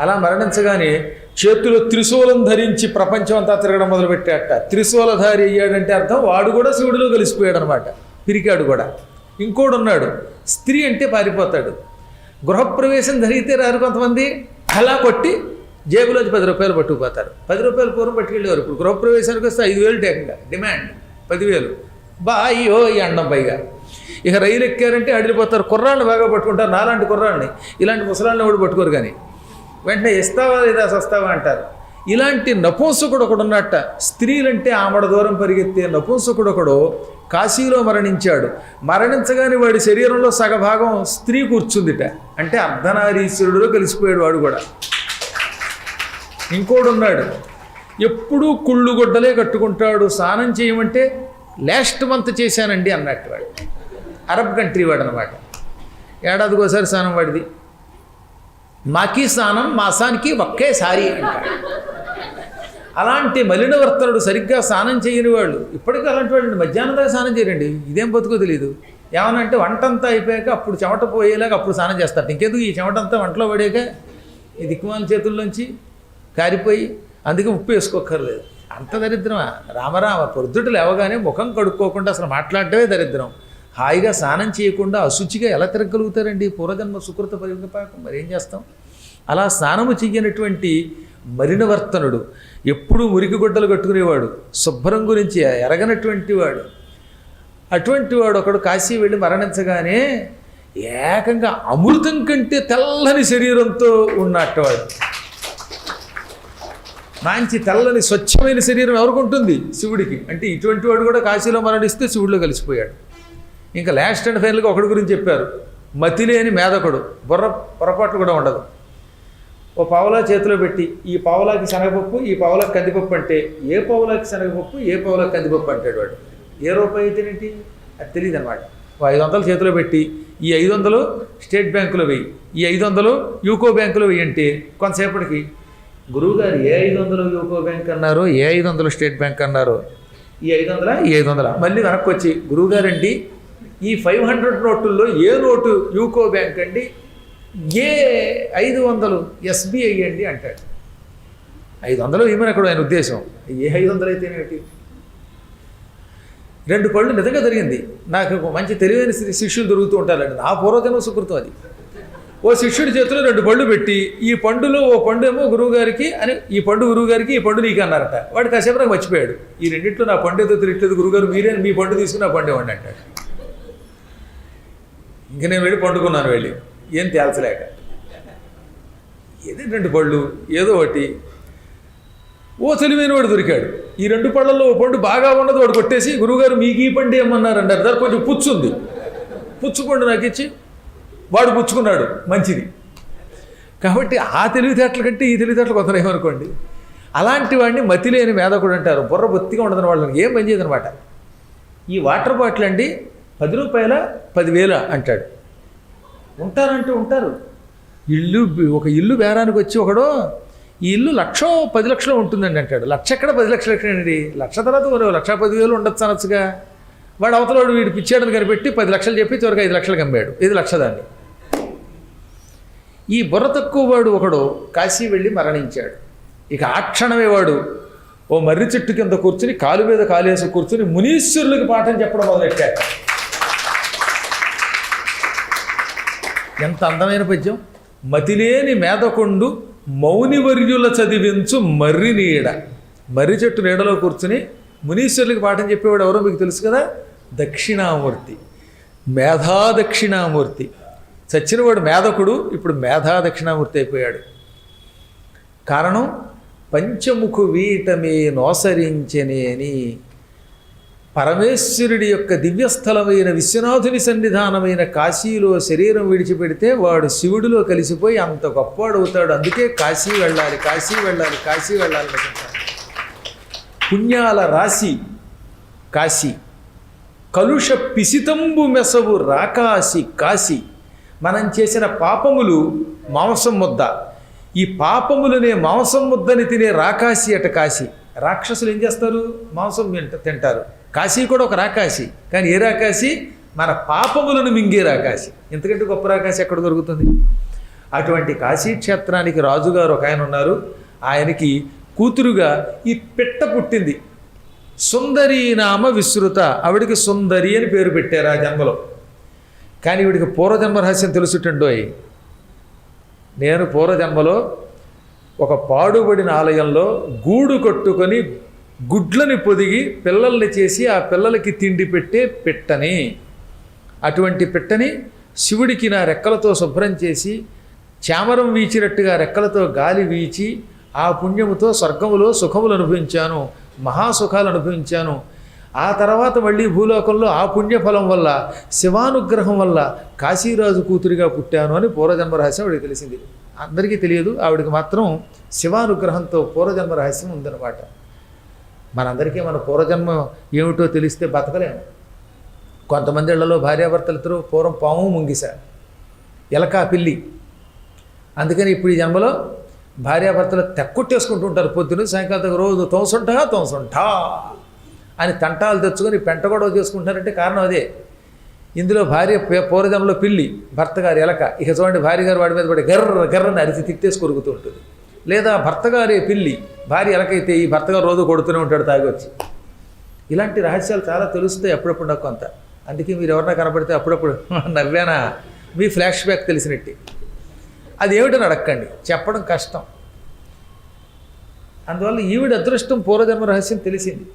అలా మరణించగానే చేతిలో త్రిశూలం ధరించి ప్రపంచం అంతా తిరగడం మొదలుపెట్టాట. త్రిశూలధారి అయ్యాడంటే అర్థం వాడు కూడా శివుడిలో కలిసిపోయాడు అనమాట, పిరికాడు కూడా. ఇంకోడు ఉన్నాడు, స్త్రీ అంటే పారిపోతాడు. గృహప్రవేశం జరిగితే రారు కొంతమంది, అలా కొట్టి జేబులోంచి 10 రూపాయలు పట్టుకుపోతారు. 10 రూపాయలు పూర్వం పట్టుకెళ్ళేవారు. ఇప్పుడు గృహప్రవేశానికి వస్తే 5,000 టేకంగా డిమాండ్, 10,000 బాయ్యో ఈ అండం పైగా. ఇక రైలు ఎక్కారంటే అడిగిపోతారు. కుర్రాళ్ళు బాగా పట్టుకుంటారు, నాలాంటి కుర్రాళ్ళని. ఇలాంటి ముసలాళ్ళని కూడా పట్టుకోరు. కానీ వెంటనే ఇస్తావా లేదా సస్తావా అంటారు. ఇలాంటి నపుంసకుడు ఒకడు ఉన్నట్ట. స్త్రీలంటే ఆమడ దూరం పరిగెత్తే నపుంసకుడు ఒకడు కాశీలో మరణించాడు. మరణించగానే వాడి శరీరంలో సగభాగం స్త్రీ కూర్చుందిట. అంటే అర్ధనారీశ్వరుడిలో కలిసిపోయాడు వాడు కూడా. ఇంకోడు ఉన్నాడు, ఎప్పుడూ కుళ్ళు గుడ్డలే కట్టుకుంటాడు. స్నానం చేయమంటే లాస్ట్ మంత్ చేశానండి అన్నట్టు వాడు. అరబ్ కంట్రీ వాడు అనమాట. ఏడాదికోసారి స్నానం వాడిది. మాకీ స్నానం మాసానికి ఒకేసారి అంటాడు. అలాంటి మలినవర్తనుడు, సరిగ్గా స్నానం చేయని వాళ్ళు. ఇప్పటికీ అలాంటి వాళ్ళు మధ్యాహ్నం దాకా స్నానం చేయరండి. ఇదేం బతుకో తెలియదు. ఏమనంటే వంటంతా అయిపోయాక అప్పుడు చెమట పోయేలాగా అప్పుడు స్నానం చేస్తారు. ఇంకెందుకు ఈ చెమటంతా వంటలో పడేక ఈ దిక్కుమాల చేతుల్లోంచి కారిపోయి, అందుకే ఉప్పు వేసుకోక్కర్లేదు. అంత దరిద్రమా రామరామ. పొద్దుట లేవగానే ముఖం కడుక్కోకుండా అసలు మాట్లాడటమే దరిద్రం. హాయిగా స్నానం చేయకుండా అశుచిగా ఎలా తిరగలుగుతారండి? పూర్వజన్మ సుకృత పరిపాకం. మరి ఏం చేస్తాం? అలా స్నానము చెయ్యనటువంటి మలినవర్తనుడు, ఎప్పుడూ మురికి గుడ్డలు కట్టుకునేవాడు, శుభ్రం గురించి ఎరగనటువంటి వాడు. అటువంటి వాడు ఒకడు కాశీ వెళ్ళి మరణించగానే ఏకంగా అమృతం కంటే తెల్లని శరీరంతో ఉన్నట్టవాడు. మంచి తెల్లని స్వచ్ఛమైన శరీరం ఎవరికి ఉంటుంది? శివుడికి. అంటే ఇటువంటి వాడు కూడా కాశీలో మరణిస్తే శివుడిలో కలిసిపోయాడు. ఇంకా లాస్ట్ అండ్ ఫైనల్గా ఒకడి గురించి చెప్పారు, మతిలేని మేధకుడు. పొరపాట్లు కూడా ఉండదు. ఓ పావులా చేతిలో పెట్టి, ఈ పావులాకి శనగపప్పు, ఈ పావులాకి కందిపప్పు అంటే, ఏ పావులాకి శనగపప్పు, ఏ పావులాకి కందిపప్పు అంటాడు వాడు. ఏ రూపాయి అయితేనేంటి అది తెలియదు అనమాట. 500 చేతిలో పెట్టి, ఈ 500 స్టేట్ బ్యాంకులో వెయ్యి, ఈ 500 యూకో బ్యాంకులో వెయ్యి అంటే కొంతసేపటికి గురువుగారు ఏ 500 యూకో బ్యాంక్ అన్నారు, ఏ 500 స్టేట్ బ్యాంక్ అన్నారు, ఈ 500 మళ్ళీ వెనక్కి వచ్చి, గురువుగారండి ఈ 500 నోటుల్లో ఏ నోటు యూకో బ్యాంక్ అండి, ఏ 500 ఎస్బీఐ అండి అంటాడు. 500 ఏమని అక్కడ ఆయన ఉద్దేశం. ఏ 500 అయితేనేటి? 2 పళ్ళు నిజంగా జరిగింది. నాకు మంచి తెలివైన శిష్యులు దొరుకుతూ ఉంటారండి. నా పూర్వజన్మ సుకృతం అది. ఓ శిష్యుడి చేతిలో 2 పళ్ళు పెట్టి, ఈ పండులో ఓ పండు ఏమో గురువుగారికి అని, ఈ పండు గురువుగారికి, ఈ పండు నీకు అన్నారట. వాడు కాసేపు నాకు మర్చిపోయాడు. ఈ రెండింటిలో నా పండు ఏదో తిరగట్లేదు గురువుగారు, మీరే మీ పండు తీసుకుని నా పండు ఇవ్వండి అంటాడు. ఇంక నేను వెళ్ళి పండుకున్నాను. వెళ్ళి ఏం తేల్చలేక, ఏదో 2 పళ్ళు ఏదో ఒకటి. ఓ తెలివైన వాడు దొరికాడు. ఈ 2 పళ్ళల్లో ఓ పండు బాగా ఉన్నది వాడు కొట్టేసి, గురువుగారు మీకు ఈ పండు ఏమన్నారు అన్నారు. దాని కొంచెం పుచ్చుంది, పుచ్చుకోండి నాకు ఇచ్చి, వాడు పుచ్చుకున్నాడు, మంచిది. కాబట్టి ఆ తెలివితేటల కంటే ఈ తెలివితేటలు కొంత ఏమనుకోండి. అలాంటి వాడిని మతిలేని మేధకుడు అంటారు. బుర్ర బొత్తిగా ఉండదని వాళ్ళని ఏం పని చేయదనమాట. ఈ వాటర్ బాటిల్ అండి 10 రూపాయల 10,000 అంటాడు. ఉంటారంటే ఉంటారు. ఒక ఇల్లు బేరానికి వచ్చి ఒకడు, ఈ ఇల్లు 1,00,000 10 లక్షలు ఉంటుందండి అంటాడు. 1,00,000 ఎక్కడ 10 లక్షలు ఎక్కడండి? 1,00,000 తర్వాత 1,10,000 ఉండొచ్చు అనొచ్చుగా. వాడు అవతలవాడు వీడు పిచ్చాడని కనిపెట్టి 10 లక్షలు చెప్పి చివరికి 5 లక్షలు అమ్మాడు. 5 లక్షల దాన్ని. ఈ బుర్ర తక్కువ వాడు ఒకడు కాశీ వెళ్ళి మరణించాడు. ఇక ఆ క్షణమే వాడు ఓ మర్రి చెట్టు కింద కూర్చుని కాలు మీద కాలేసి కూర్చుని మునీశ్వరులకు పాఠం చెప్పడం మొదలెట్టాక. ఎంత అందమైన పద్యం! మతిలేని మేదకొండు మౌనివర్యుల చదివించు మర్రి నీడ. మర్రి చెట్టు నీడలో కూర్చుని మునీశ్వరులకు పాఠం చెప్పేవాడు ఎవరో మీకు తెలుసు కదా, దక్షిణామూర్తి. మేధాదక్షిణామూర్తి. చచ్చినవాడు మేధకుడు, ఇప్పుడు మేధాదక్షిణామూర్తి అయిపోయాడు. కారణం పంచముఖు వీటమే నోసరించనేని. పరమేశ్వరుడి యొక్క దివ్యస్థలమైన విశ్వనాథుని సన్నిధానమైన కాశీలో శరీరం విడిచిపెడితే వాడు శివుడిలో కలిసిపోయి అంత గొప్పవాడు అవుతాడు. అందుకే కాశీ వెళ్ళాలి, కాశీ వెళ్ళాలి, కాశీ వెళ్ళాలి అనుకుంటాడు. పుణ్యాల రాశి కాశీ. కలుష పిసితంబు మెసవు రాకాశి కాశీ. మనం చేసిన పాపములు మాంసం ముద్ద. ఈ పాపములనే మాంసం ముద్దని తినే రాకాశి అట కాశీ. రాక్షసులు ఏం చేస్తారు? మాంసం తింటారు. కాశీ కూడా ఒక రాకాశి. కానీ ఏ రాకాశి? మన పాపములను మింగే రాకాశి. ఇంతకంటే గొప్ప రాకాశి ఎక్కడ దొరుకుతుంది? అటువంటి కాశీ క్షేత్రానికి రాజుగారు ఒక ఆయన ఉన్నారు. ఆయనకి కూతురుగా ఈ పిట్ట పుట్టింది. సుందరి నామ విశ్రుత. ఆవిడికి సుందరి అని పేరు పెట్టారు ఆ జన్మలో. కానీ వీడికి పూర్వజన్మ రహస్యం తెలుసుటండోయ్. నేను పూర్వజన్మలో ఒక పాడుబడిన ఆలయంలో గూడు కట్టుకొని గుడ్లని పొదిగి పిల్లల్ని చేసి ఆ పిల్లలకి తిండి పెట్టే పిట్టని. అటువంటి పిట్టని శివుడికి నా రెక్కలతో శుభ్రం చేసి చామరం వీచినట్టుగా రెక్కలతో గాలి వీచి ఆ పుణ్యముతో స్వర్గములో సుఖములు అనుభవించాను, మహాసుఖాలు అనుభవించాను. ఆ తర్వాత మళ్ళీ భూలోకంలో ఆ పుణ్యఫలం వల్ల శివానుగ్రహం వల్ల కాశీరాజు కూతురిగా పుట్టాను అని పూర్వజన్మ రహస్యం ఆవిడికి తెలిసింది. అందరికీ తెలియదు, ఆవిడికి మాత్రం శివానుగ్రహంతో పూర్వజన్మ రహస్యం ఉందన్నమాట. మనందరికీ మన పూర్వజన్మ ఏమిటో తెలిస్తే బతకలేము. కొంతమంది ఇళ్లలో భార్యాభర్తలతో పూర్వం పాము ముంగిస, ఎలక పిల్లి. అందుకని ఇప్పుడు ఈ జన్మలో భార్యాభర్తలు తెక్కొట్టేసుకుంటూ ఉంటారు. పొద్దున సాయంకాలం రోజు తోసుంటా అని తంటాలు తెచ్చుకొని పెంట గొడవ చేసుకుంటారంటే కారణం అదే. ఇందులో భార్య పూర్వజన్మలో పిల్లి, భర్త గారు ఎలక. ఇక చూడండి, భార్య గారు వాడి మీద పడి గర్ర గర్రని అరిచి తిట్టేసి కొరుకుతూ ఉంటుంది. లేదా భర్త గారే పిల్లి, భార్య ఎలకైతే ఈ భర్త గారు రోజు కొడుతూనే ఉంటాడు తాగి వచ్చి. ఇలాంటి రహస్యాలు చాలా తెలుస్తాయి అప్పుడప్పుడు నాకు కొంత. అందుకే మీరు ఎవరన్నా కనపడితే అప్పుడప్పుడు నవ్వానా, మీ ఫ్లాష్ బ్యాక్ తెలిసినట్టే. అది ఏమిటని అడక్కండి, చెప్పడం కష్టం. అందువల్ల ఈవిడ అదృష్టం పూర్వజన్మ రహస్యం తెలిసింది.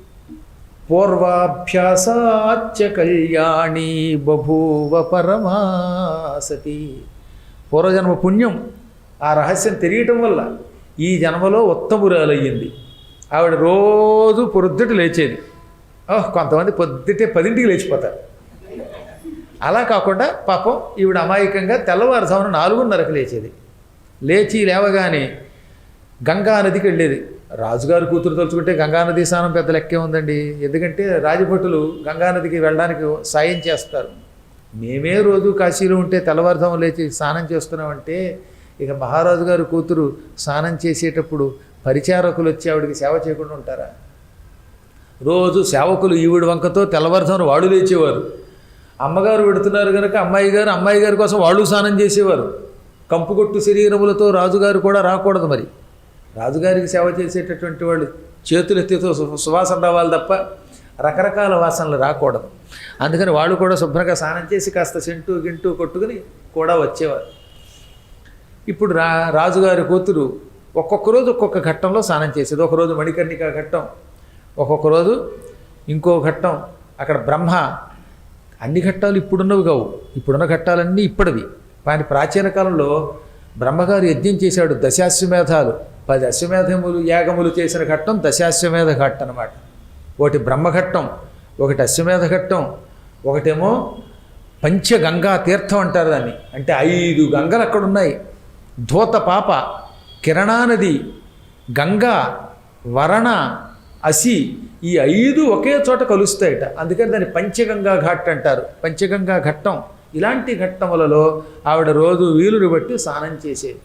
పూర్వాభ్యాసాచ్చ కళ్యాణి బభూవ పరమాసతి. పూర్వజన్మ పుణ్యం ఆ రహస్యం తెలియటం వల్ల ఈ జన్మలో ఉత్తమురాలయ్యింది. ఆవిడ రోజు పొద్దుట లేచేది. కొంతమంది పొద్దుటే 10ంటికి లేచిపోతారు. అలా కాకుండా పాపం ఈవిడ అమాయకంగా తెల్లవారుజామున 4:30కి లేచేది. లేవగానే గంగా నదికి వెళ్ళేది. రాజుగారు కూతురు తలుచుకుంటే గంగానది స్నానం పెద్ద లెక్కే ఉందండి. ఎందుకంటే రాజభటులు గంగానదికి వెళ్ళడానికి సాయం చేస్తారు. మేమే రోజు కాశీలో ఉంటే తెల్లవారుజామున లేచి స్నానం చేస్తున్నామంటే ఇక మహారాజు గారు కూతురు స్నానం చేసేటప్పుడు పరిచారకులు వచ్చి ఆవిడికి సేవ చేయకుండా ఉంటారా? రోజు సేవకులు ఈవిడ వంకతో తెల్లవారుజామున వాడు లేచేవారు. అమ్మగారు పెడుతున్నారు కనుక అమ్మాయి గారి కోసం వాళ్ళు స్నానం చేసేవారు. కంపుకొట్టు శరీరములతో రాజుగారు కూడా రాకూడదు. మరి రాజుగారికి సేవ చేసేటటువంటి వాళ్ళు చేతులెత్తితో సువాసన రావాలి తప్ప రకరకాల వాసనలు రాకూడదు. అందుకని వాళ్ళు కూడా శుభ్రంగా స్నానం చేసి కాస్త సెంటు గింటు కొట్టుకుని కూడా వచ్చేవారు. ఇప్పుడు రాజుగారి కూతురు ఒక్కొక్క రోజు ఒక్కొక్క ఘట్టంలో స్నానం చేసేది. ఒకరోజు మణికర్ణిక ఘట్టం, ఒక్కొక్క రోజు ఇంకో ఘట్టం. అక్కడ బ్రహ్మ. అన్ని ఘట్టాలు ఇప్పుడున్నవి కావు, ఇప్పుడున్న ఘట్టాలన్నీ ఇప్పటివి. కానీ ప్రాచీన కాలంలో బ్రహ్మగారు యజ్ఞం చేశాడు. దశాశ్వమేధాలు, 10 అశ్వమేధములు యాగములు చేసిన ఘట్టం దశాశ్వమేధ ఘట్టం అన్నమాట. ఒకటి బ్రహ్మఘట్టం, ఒకటి అశ్వమేధ ఘట్టం, ఒకటేమో పంచగంగా తీర్థం అంటారు దాన్ని. అంటే 5 గంగలు అక్కడ ఉన్నాయి. ధూత పాప, కిరణానది, గంగా, వరణ, అసి, ఈ 5 ఒకే చోట కలుస్తాయట. అందుకని దాన్ని పంచగంగా ఘాట్ అంటారు. పంచగంగా ఘట్టం. ఇలాంటి ఘట్టములలో ఆవిడ రోజు వీలుని బట్టి స్నానం చేసేది.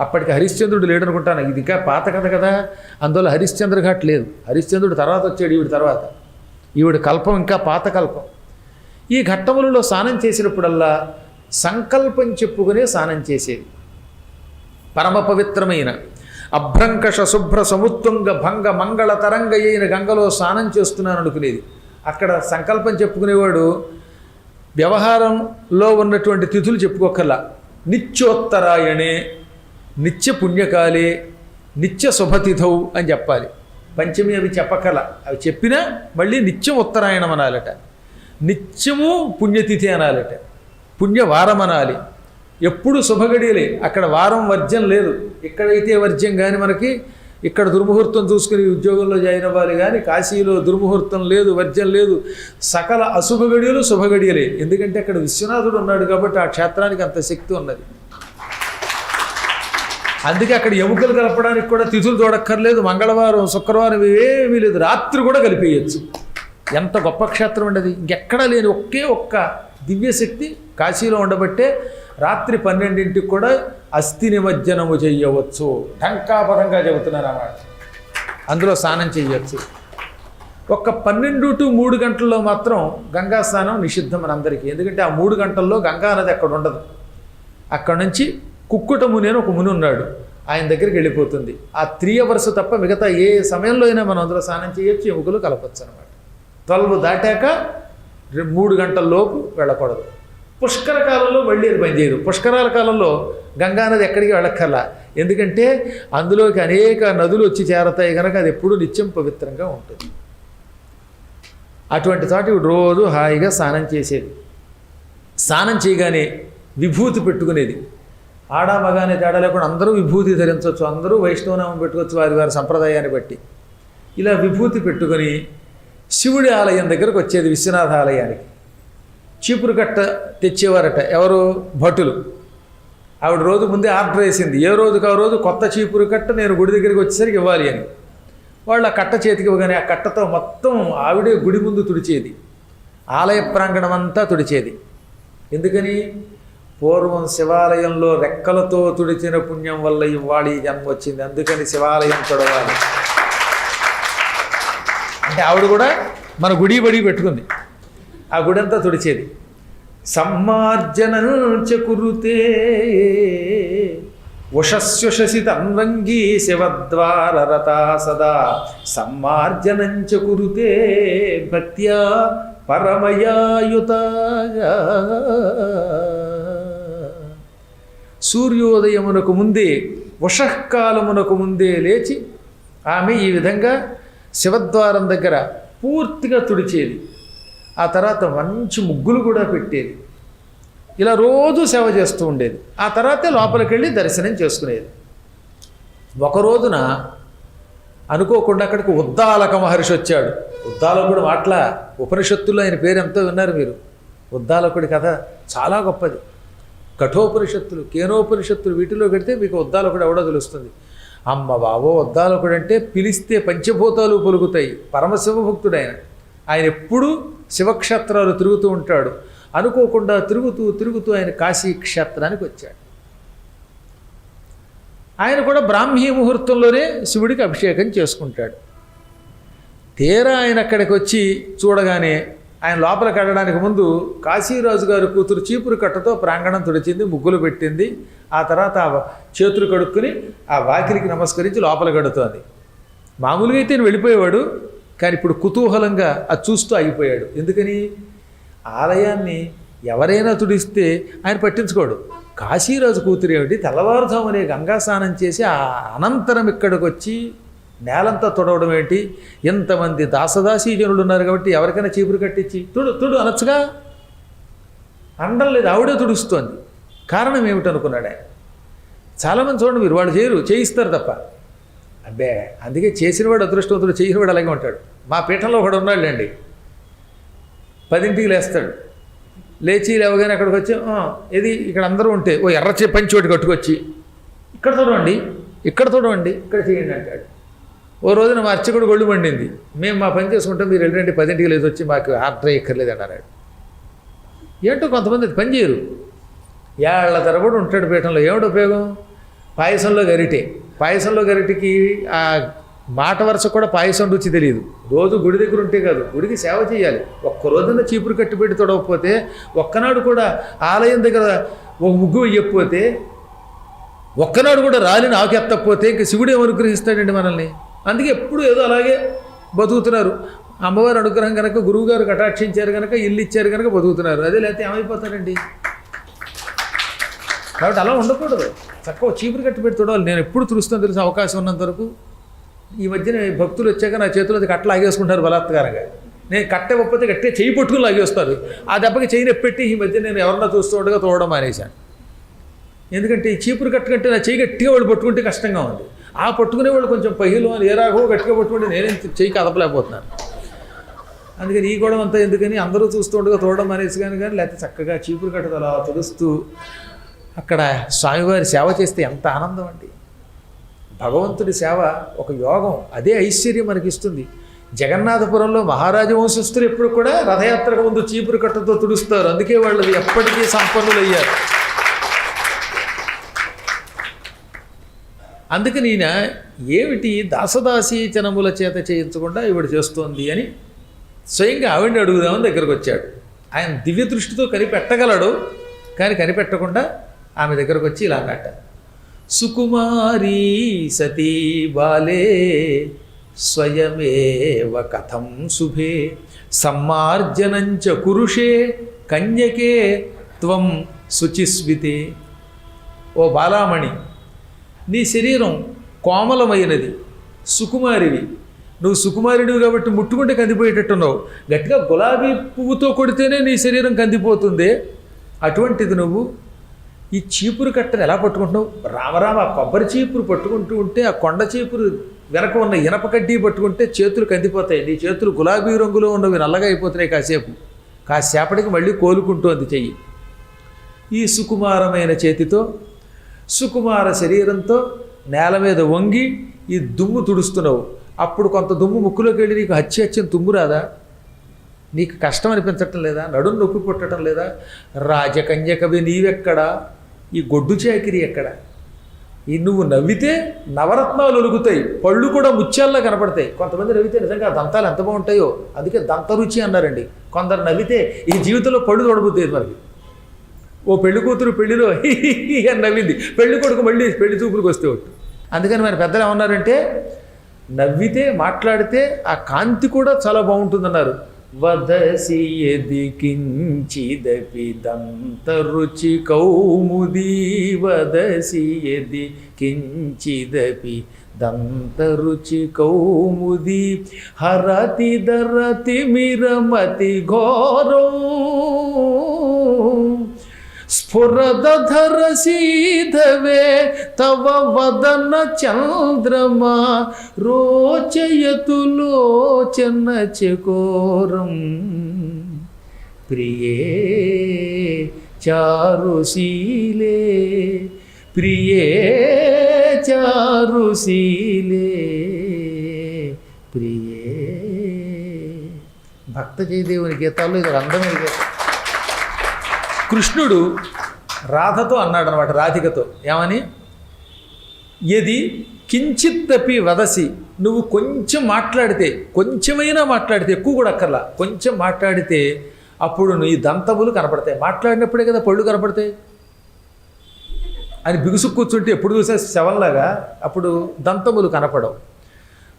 అప్పటికి హరిశ్చంద్రుడు లేడనుకుంటాను, ఇది ఇంకా పాత కథ కదా, అందువల్ల హరిశ్చంద్ర ఘాట్ లేదు. హరిశ్చంద్రుడు తర్వాత వచ్చాడు, ఈవిడ తర్వాత. ఈవిడ కల్పం ఇంకా పాత కల్పం. ఈ ఘట్టములలో స్నానం చేసినప్పుడల్లా సంకల్పం చెప్పుకునే స్నానం చేసేది. పరమ పవిత్రమైన అభ్రంకష శుభ్ర సముత్తుంగ భంగ మంగళ తరంగ అయిన గంగలో స్నానం చేస్తున్నాను అనుకునేది. అక్కడ సంకల్పం చెప్పుకునేవాడు వ్యవహారంలో ఉన్నటువంటి తిథులు చెప్పుకోకల్లా నిత్యోత్తరాయణే, నిత్య పుణ్యకాలే, నిత్య శుభతిథౌ అని చెప్పాలి. పంచమి అవి చెప్పకల, అవి చెప్పినా మళ్ళీ నిత్యం ఉత్తరాయణం అనాలట, నిత్యము పుణ్యతిథి అనాలట, పుణ్యవారం అనాలి. ఎప్పుడు శుభగడియలే. అక్కడ వారం వర్జ్యం లేదు. ఇక్కడైతే వర్జ్యం కానీ మనకి ఇక్కడ దుర్ముహూర్తం చూసుకుని ఉద్యోగంలో జాయిన్ అవ్వాలి, కానీ కాశీలో దుర్ముహూర్తం లేదు, వర్జ్యం లేదు. సకల అశుభగడియలు శుభగడియలే. ఎందుకంటే అక్కడ విశ్వనాథుడు ఉన్నాడు కాబట్టి ఆ క్షేత్రానికి అంత శక్తి ఉన్నది. అందుకే అక్కడ ఎముకలు కలపడానికి కూడా తిథులు చూడక్కర్లేదు. మంగళవారం శుక్రవారం ఏమీ లేదు, రాత్రి కూడా కలిపేయచ్చు. ఎంత గొప్ప క్షేత్రం ఉండదు. ఇంకెక్కడా లేని ఒక్క దివ్యశక్తి కాశీలో ఉండబట్టే రాత్రి 12ంటికి కూడా అస్థి నిమజ్జనము చెయ్యవచ్చు. ఢంకాపదంగా చెబుతున్నారు అన్నమాట. అందులో స్నానం చెయ్యొచ్చు. 12 to 3 గంటల్లో మాత్రం గంగా స్నానం నిషిద్ధం మనందరికీ. ఎందుకంటే ఆ 3 గంటల్లో గంగా నది అక్కడ ఉండదు. అక్కడ నుంచి కుక్కుట ముని అని ఒక ముని ఉన్నాడు, ఆయన దగ్గరికి వెళ్ళిపోతుంది. ఆ 3 hours తప్ప మిగతా ఏ సమయంలో అయినా మనం అందులో స్నానం చేయొచ్చు, ఎముకలు కలపచ్చు అనమాట. 12 దాటాక 3 గంటల్లోపు వెళ్ళకూడదు. పుష్కర కాలంలో మళ్ళీ అది పనిచేయదు. పుష్కరాల కాలంలో గంగానది ఎక్కడికి వెళ్ళక్కర్లా. ఎందుకంటే అందులోకి అనేక నదులు వచ్చి చేరతాయి కనుక అది ఎప్పుడూ నిత్యం పవిత్రంగా ఉంటుంది. అటువంటి చోట ఇప్పుడు రోజు హాయిగా స్నానం చేసేది. స్నానం చేయగానే విభూతి పెట్టుకునేది. ఆడ మగానే తేడా లేకుండా అందరూ విభూతి ధరించవచ్చు, అందరూ వైష్ణవనామం పెట్టుకోవచ్చు వారి వారి సంప్రదాయాన్ని బట్టి. ఇలా విభూతి పెట్టుకొని శివుడి ఆలయం దగ్గరకు వచ్చేది, విశ్వనాథ ఆలయానికి. చీపురు కట్ట తెచ్చేవారట ఎవరు? భటులు. ఆవిడ రోజు ముందే ఆర్డర్ వేసింది, ఏ రోజుకు ఆ రోజు కొత్త చీపురు కట్ట నేను గుడి దగ్గరికి వచ్చేసరికి ఇవ్వాలి అని. వాళ్ళు ఆ కట్ట చేతికి ఇవ్వగానే ఆ కట్టతో మొత్తం ఆవిడే గుడి ముందు తుడిచేది, ఆలయ ప్రాంగణం అంతా తుడిచేది. ఎందుకని? పూర్వం శివాలయంలో రెక్కలతో తుడిచిన పుణ్యం వల్ల ఇవాళ ఈ జన్మ వచ్చింది, అందుకని శివాలయం తుడవాలి అంటే ఆవిడ కూడా మన గుడి బడి పెట్టుకుంది, ఆ గుడి అంతా తుడిచేది. సమ్మార్జనంచ కురుతే ఉషస్యుషసి తన్వంగీ శివద్వారరతా సదా సమ్మార్జనంచ కురుతే భక్త్యా పరమయాయుత. సూర్యోదయమునకు ముందే, ఉషఃకాలమునకు ముందే లేచి ఆమె ఈ విధంగా శివద్వారం దగ్గర పూర్తిగా తుడిచేది. ఆ తర్వాత మంచి ముగ్గులు కూడా పెట్టేది. ఇలా రోజు సేవ చేస్తూ ఉండేది. ఆ తర్వాతే లోపలికి వెళ్ళి దర్శనం చేసుకునేది. ఒక రోజున అనుకోకుండా అక్కడికి ఉద్దాలక మహర్షి వచ్చాడు. ఉద్దాలకుడు మాట్లా ఉపనిషత్తుల్లో ఆయన పేరు ఎంతో విన్నారు మీరు. ఉద్దాలకుడి కథ చాలా గొప్పది. కఠోపనిషత్తులు, కేనోపనిషత్తులు వీటిలో పెడితే మీకు ఉద్దాలకుడు ఎవడో తెలుస్తుంది. అమ్మ బాబో, ఉద్దాలకుడు అంటే పిలిస్తే పంచభూతాలు పలుకుతాయి. పరమశివభక్తుడు ఆయన. ఆయన ఎప్పుడూ శివక్షేత్రాలు తిరుగుతూ ఉంటాడు. అనుకోకుండా తిరుగుతూ ఆయన కాశీ క్షేత్రానికి వచ్చాడు. ఆయన కూడా బ్రాహ్మీ ముహూర్తంలోనే శివుడికి అభిషేకం చేసుకుంటాడు. తీరా ఆయన అక్కడికి వచ్చి చూడగానే ఆయన లోపలికి వెళ్ళడానికి ముందు కాశీరాజు గారి కూతురు చీపురు కట్టతో ప్రాంగణం తుడిచింది, ముగ్గులు పెట్టింది. ఆ తర్వాత ఆ చేతులు కడుక్కుని ఆ వాకిలికి నమస్కరించి లోపల కడుతోంది. మామూలుగా అయితే నేను వెళ్ళిపోయేవాడు, కానీ ఇప్పుడు కుతూహలంగా అది చూస్తూ ఆగిపోయాడు. ఎందుకని? ఆలయాన్ని ఎవరైనా తుడిస్తే ఆయన పట్టించుకోడు. కాశీరాజు కూతురు ఏమిటి, తెల్లవారుజామునే గంగా స్నానం చేసి ఆ అనంతరం ఇక్కడికి వచ్చి నేలంతా తుడవడం ఏంటి? ఎంతమంది దాసదాసీ జనులు ఉన్నారు కాబట్టి ఎవరికైనా చీపురు కట్టించి తుడు అనొచ్చుగా. అండం లేదు, ఆవిడే తుడుస్తోంది. కారణం ఏమిటనుకున్నాడు ఆయన. చాలామంది చూడండి మీరు, వాళ్ళు చేయిస్తారు తప్ప. అబ్బే, అందుకే చేసినవాడు అదృష్టవంతుడు, చేసినవాడు అలాగే ఉంటాడు. మా పీఠంలో ఒకడు ఉన్నాడులేండి, 10ంటికి లేస్తాడు. లేచి లేవగానే అక్కడికి వచ్చి ఇది ఇక్కడ అందరూ ఉంటే ఓ ఎర్ర పంచి ఒకటి కట్టుకొచ్చి ఇక్కడ చూడండి, ఇక్కడ చేయండి అంటాడు. ఓ రోజున మా అర్చకుడు గొళ్ళు మండింది, మేము మా పని చేసుకుంటాం, మీరు వెళ్ళండి 10ంటికి లేచి వచ్చి మాకు ఆర్డర్ ఎక్కర్లేదు అన్నాడు. ఏంటో కొంతమంది పని చేయరు, ఏళ్ల తరబడి ఉంటాడు పీఠంలో. ఏమిటి ఉపయోగం? పాయసంలో గరిటికి ఆ మాట వరుస కూడా పాయసం రుచి తెలియదు. రోజు గుడి దగ్గర ఉంటే కాదు, గుడికి సేవ చేయాలి. ఒక్క రోజున చీపురు కట్టి పెట్టి తొడవకపోతే, ఒక్కనాడు కూడా ఆలయం దగ్గర ఒక ముగ్గు వేయకపోతే ఒక్కనాడు కూడా రాలిని ఆకు ఎత్తకపోతే ఇంక శివుడు ఏం అనుగ్రహిస్తాడండి మనల్ని. అందుకే ఎప్పుడు ఏదో అలాగే బతుకుతున్నారు. అమ్మవారి అనుగ్రహం కనుక, గురువుగారు కటాక్షించారు కనుక, ఇల్లు ఇచ్చారు కనుక బతుకుతున్నారు. అదే లేకపోతే ఏమైపోతారండి. కాబట్టి అలా ఉండకూడదు. చక్కగా చీపురు కట్టి పెట్టి చూడాలి. నేను ఎప్పుడు చూస్తాను తెలిసిన అవకాశం ఉన్నంత వరకు. ఈ మధ్యన భక్తులు వచ్చాక నా చేతిలో కట్ట లాగేసుకుంటారు బలాత్కారంగా. నేను కట్ట ఇవ్వకపోతే గట్టిగా చెయ్యి పట్టుకుని లాగేస్తారు. ఆ దెబ్బకి చెయ్యి నొప్పెట్టి ఈ మధ్య నేను ఎవరన్నా చూస్తూ ఉండగా తోవడం మానేశాను. ఎందుకంటే ఈ చీపురు కట్ట కంటే నా చెయ్యి గట్టిగా వాళ్ళు పట్టుకుంటే కష్టంగా ఉంది. ఆ పట్టుకునే వాళ్ళు కొంచెం పహిలో ఏ రాఘో గట్టిగా పట్టుకుంటే నేనేం చెయ్యి కదపలేకపోతున్నాను. అందుకని ఈ గొడవ అంతా ఎందుకని అందరూ చూస్తూ ఉండగా తోవడం మానేసి కానీ లేకపోతే చక్కగా చీపురు కట్టతో అలా తుడుస్తూ అక్కడ స్వామివారి సేవ చేస్తే ఎంత ఆనందం అండి. భగవంతుడి సేవ ఒక యోగం. అదే ఐశ్వర్యం మనకిస్తుంది. జగన్నాథపురంలో మహారాజ వంశస్థులు ఎప్పుడు కూడా రథయాత్రకు ముందు చీపురు కట్టతో తుడుస్తారు. అందుకే వాళ్ళు ఎప్పటికీ సంపన్నులు అయ్యారు. అందుకని ఈయన ఏమిటి దాసదాసీచనముల చేత చేయించకుండా ఈవిడ చేస్తోంది అని స్వయంగా ఆవిడని అడుగుదామని దగ్గరకు వచ్చాడు. ఆయన దివ్య దృష్టితో కనిపెట్టగలడు, కానీ కనిపెట్టకుండా ఆమె దగ్గరకు వచ్చి ఇలా అన్నట్ట. సుకుమారీ సతీ బాలే స్వయమేవ కథం శుభే సమ్మార్జనంచ కురుషే కన్యకే త్వం శుచిస్వితే. ఓ బాలామణి, నీ శరీరం కోమలమైనది, సుకుమారివి. నువ్వు సుకుమారినివి కాబట్టి ముట్టుకుంటే కందిపోయేటట్టున్నావు. గట్టిగా గులాబీ పువ్వుతో కొడితేనే నీ శరీరం కందిపోతుంది. అటువంటిది నువ్వు ఈ చీపురు కట్టను ఎలా పట్టుకుంటున్నావు? రామరామ, కొబ్బరి చీపురు పట్టుకుంటూ ఉంటే ఆ కొండ చీపురు వెనక ఉన్న ఇనప కడ్డీ పట్టుకుంటే చేతులు కందిపోతాయి. నీ చేతులు గులాబీ రంగులో ఉన్నవి నల్లగా అయిపోతున్నాయి. కాసేపటికి మళ్ళీ కోలుకుంటోంది చెయ్యి. ఈ సుకుమారమైన చేతితో సుకుమార శరీరంతో నేల మీద వంగి ఈ దుమ్ము తుడుస్తున్నావు. అప్పుడు కొంత దుమ్ము ముక్కులోకి వెళ్ళి నీకు హచ్చిన తుమ్ము రాదా? నీకు కష్టం అనిపించటం లేదా? నడుము నొప్పి పుట్టడం లేదా? రాజకన్యకవి నీవెక్కడా? ఈ గొడ్డు చాకిరి ఎక్కడ? ఈ నువ్వు నవ్వితే నవరత్నాలు ఒలుగుతాయి, పళ్ళు కూడా ముత్యాల్లా కనపడతాయి. కొంతమంది నవ్వితే నిజంగా దంతాలు ఎంత బాగుంటాయో, అందుకే దంతరుచి అన్నారండి. కొందరు నవ్వితే ఈ జీవితంలో పళ్ళు తొడబుద్దేది మనకి. ఓ పెళ్లి కూతురు పెళ్లిలో అని నవ్వింది, పెళ్లి కొడుకు మళ్ళీ పెళ్లి చూపులకు వస్తే ఒకటి. అందుకని మన పెద్దలు ఏమన్నారంటే, నవ్వితే మాట్లాడితే ఆ కాంతి కూడా చాలా బాగుంటుందన్నారు. వదసి యది కించిదపి దంతరుచి కౌముదీ వదసి యది కించిదపి దంతరుచి కౌముదీ హరతి దరతి మిరమతి ఘోరం స్ఫురదధర సీధవే తవ వదన చంద్రమా రోచయతు లోచన చకోరం ప్రియే చారుశీలే ప్రియే చారుశీలే ప్రియే. భక్త జయదేవుని గీతాల్లో ఇది అందమైన గీతం. కృష్ణుడు రాధతో అన్నాడు అనమాట, రాధికతో ఏమని? ఏది కించిత్తపి వదసి, నువ్వు కొంచెం మాట్లాడితే, కొంచెమైనా మాట్లాడితే, ఎక్కువ కూడా అక్కర్లా, కొంచెం మాట్లాడితే అప్పుడు నీ దంతములు కనపడతాయి. మాట్లాడినప్పుడే కదా పళ్ళు కనపడతాయి. అని బిగుసు కూర్చుంటే ఎప్పుడు చూసే శవంలాగా అప్పుడు దంతములు కనపడవు.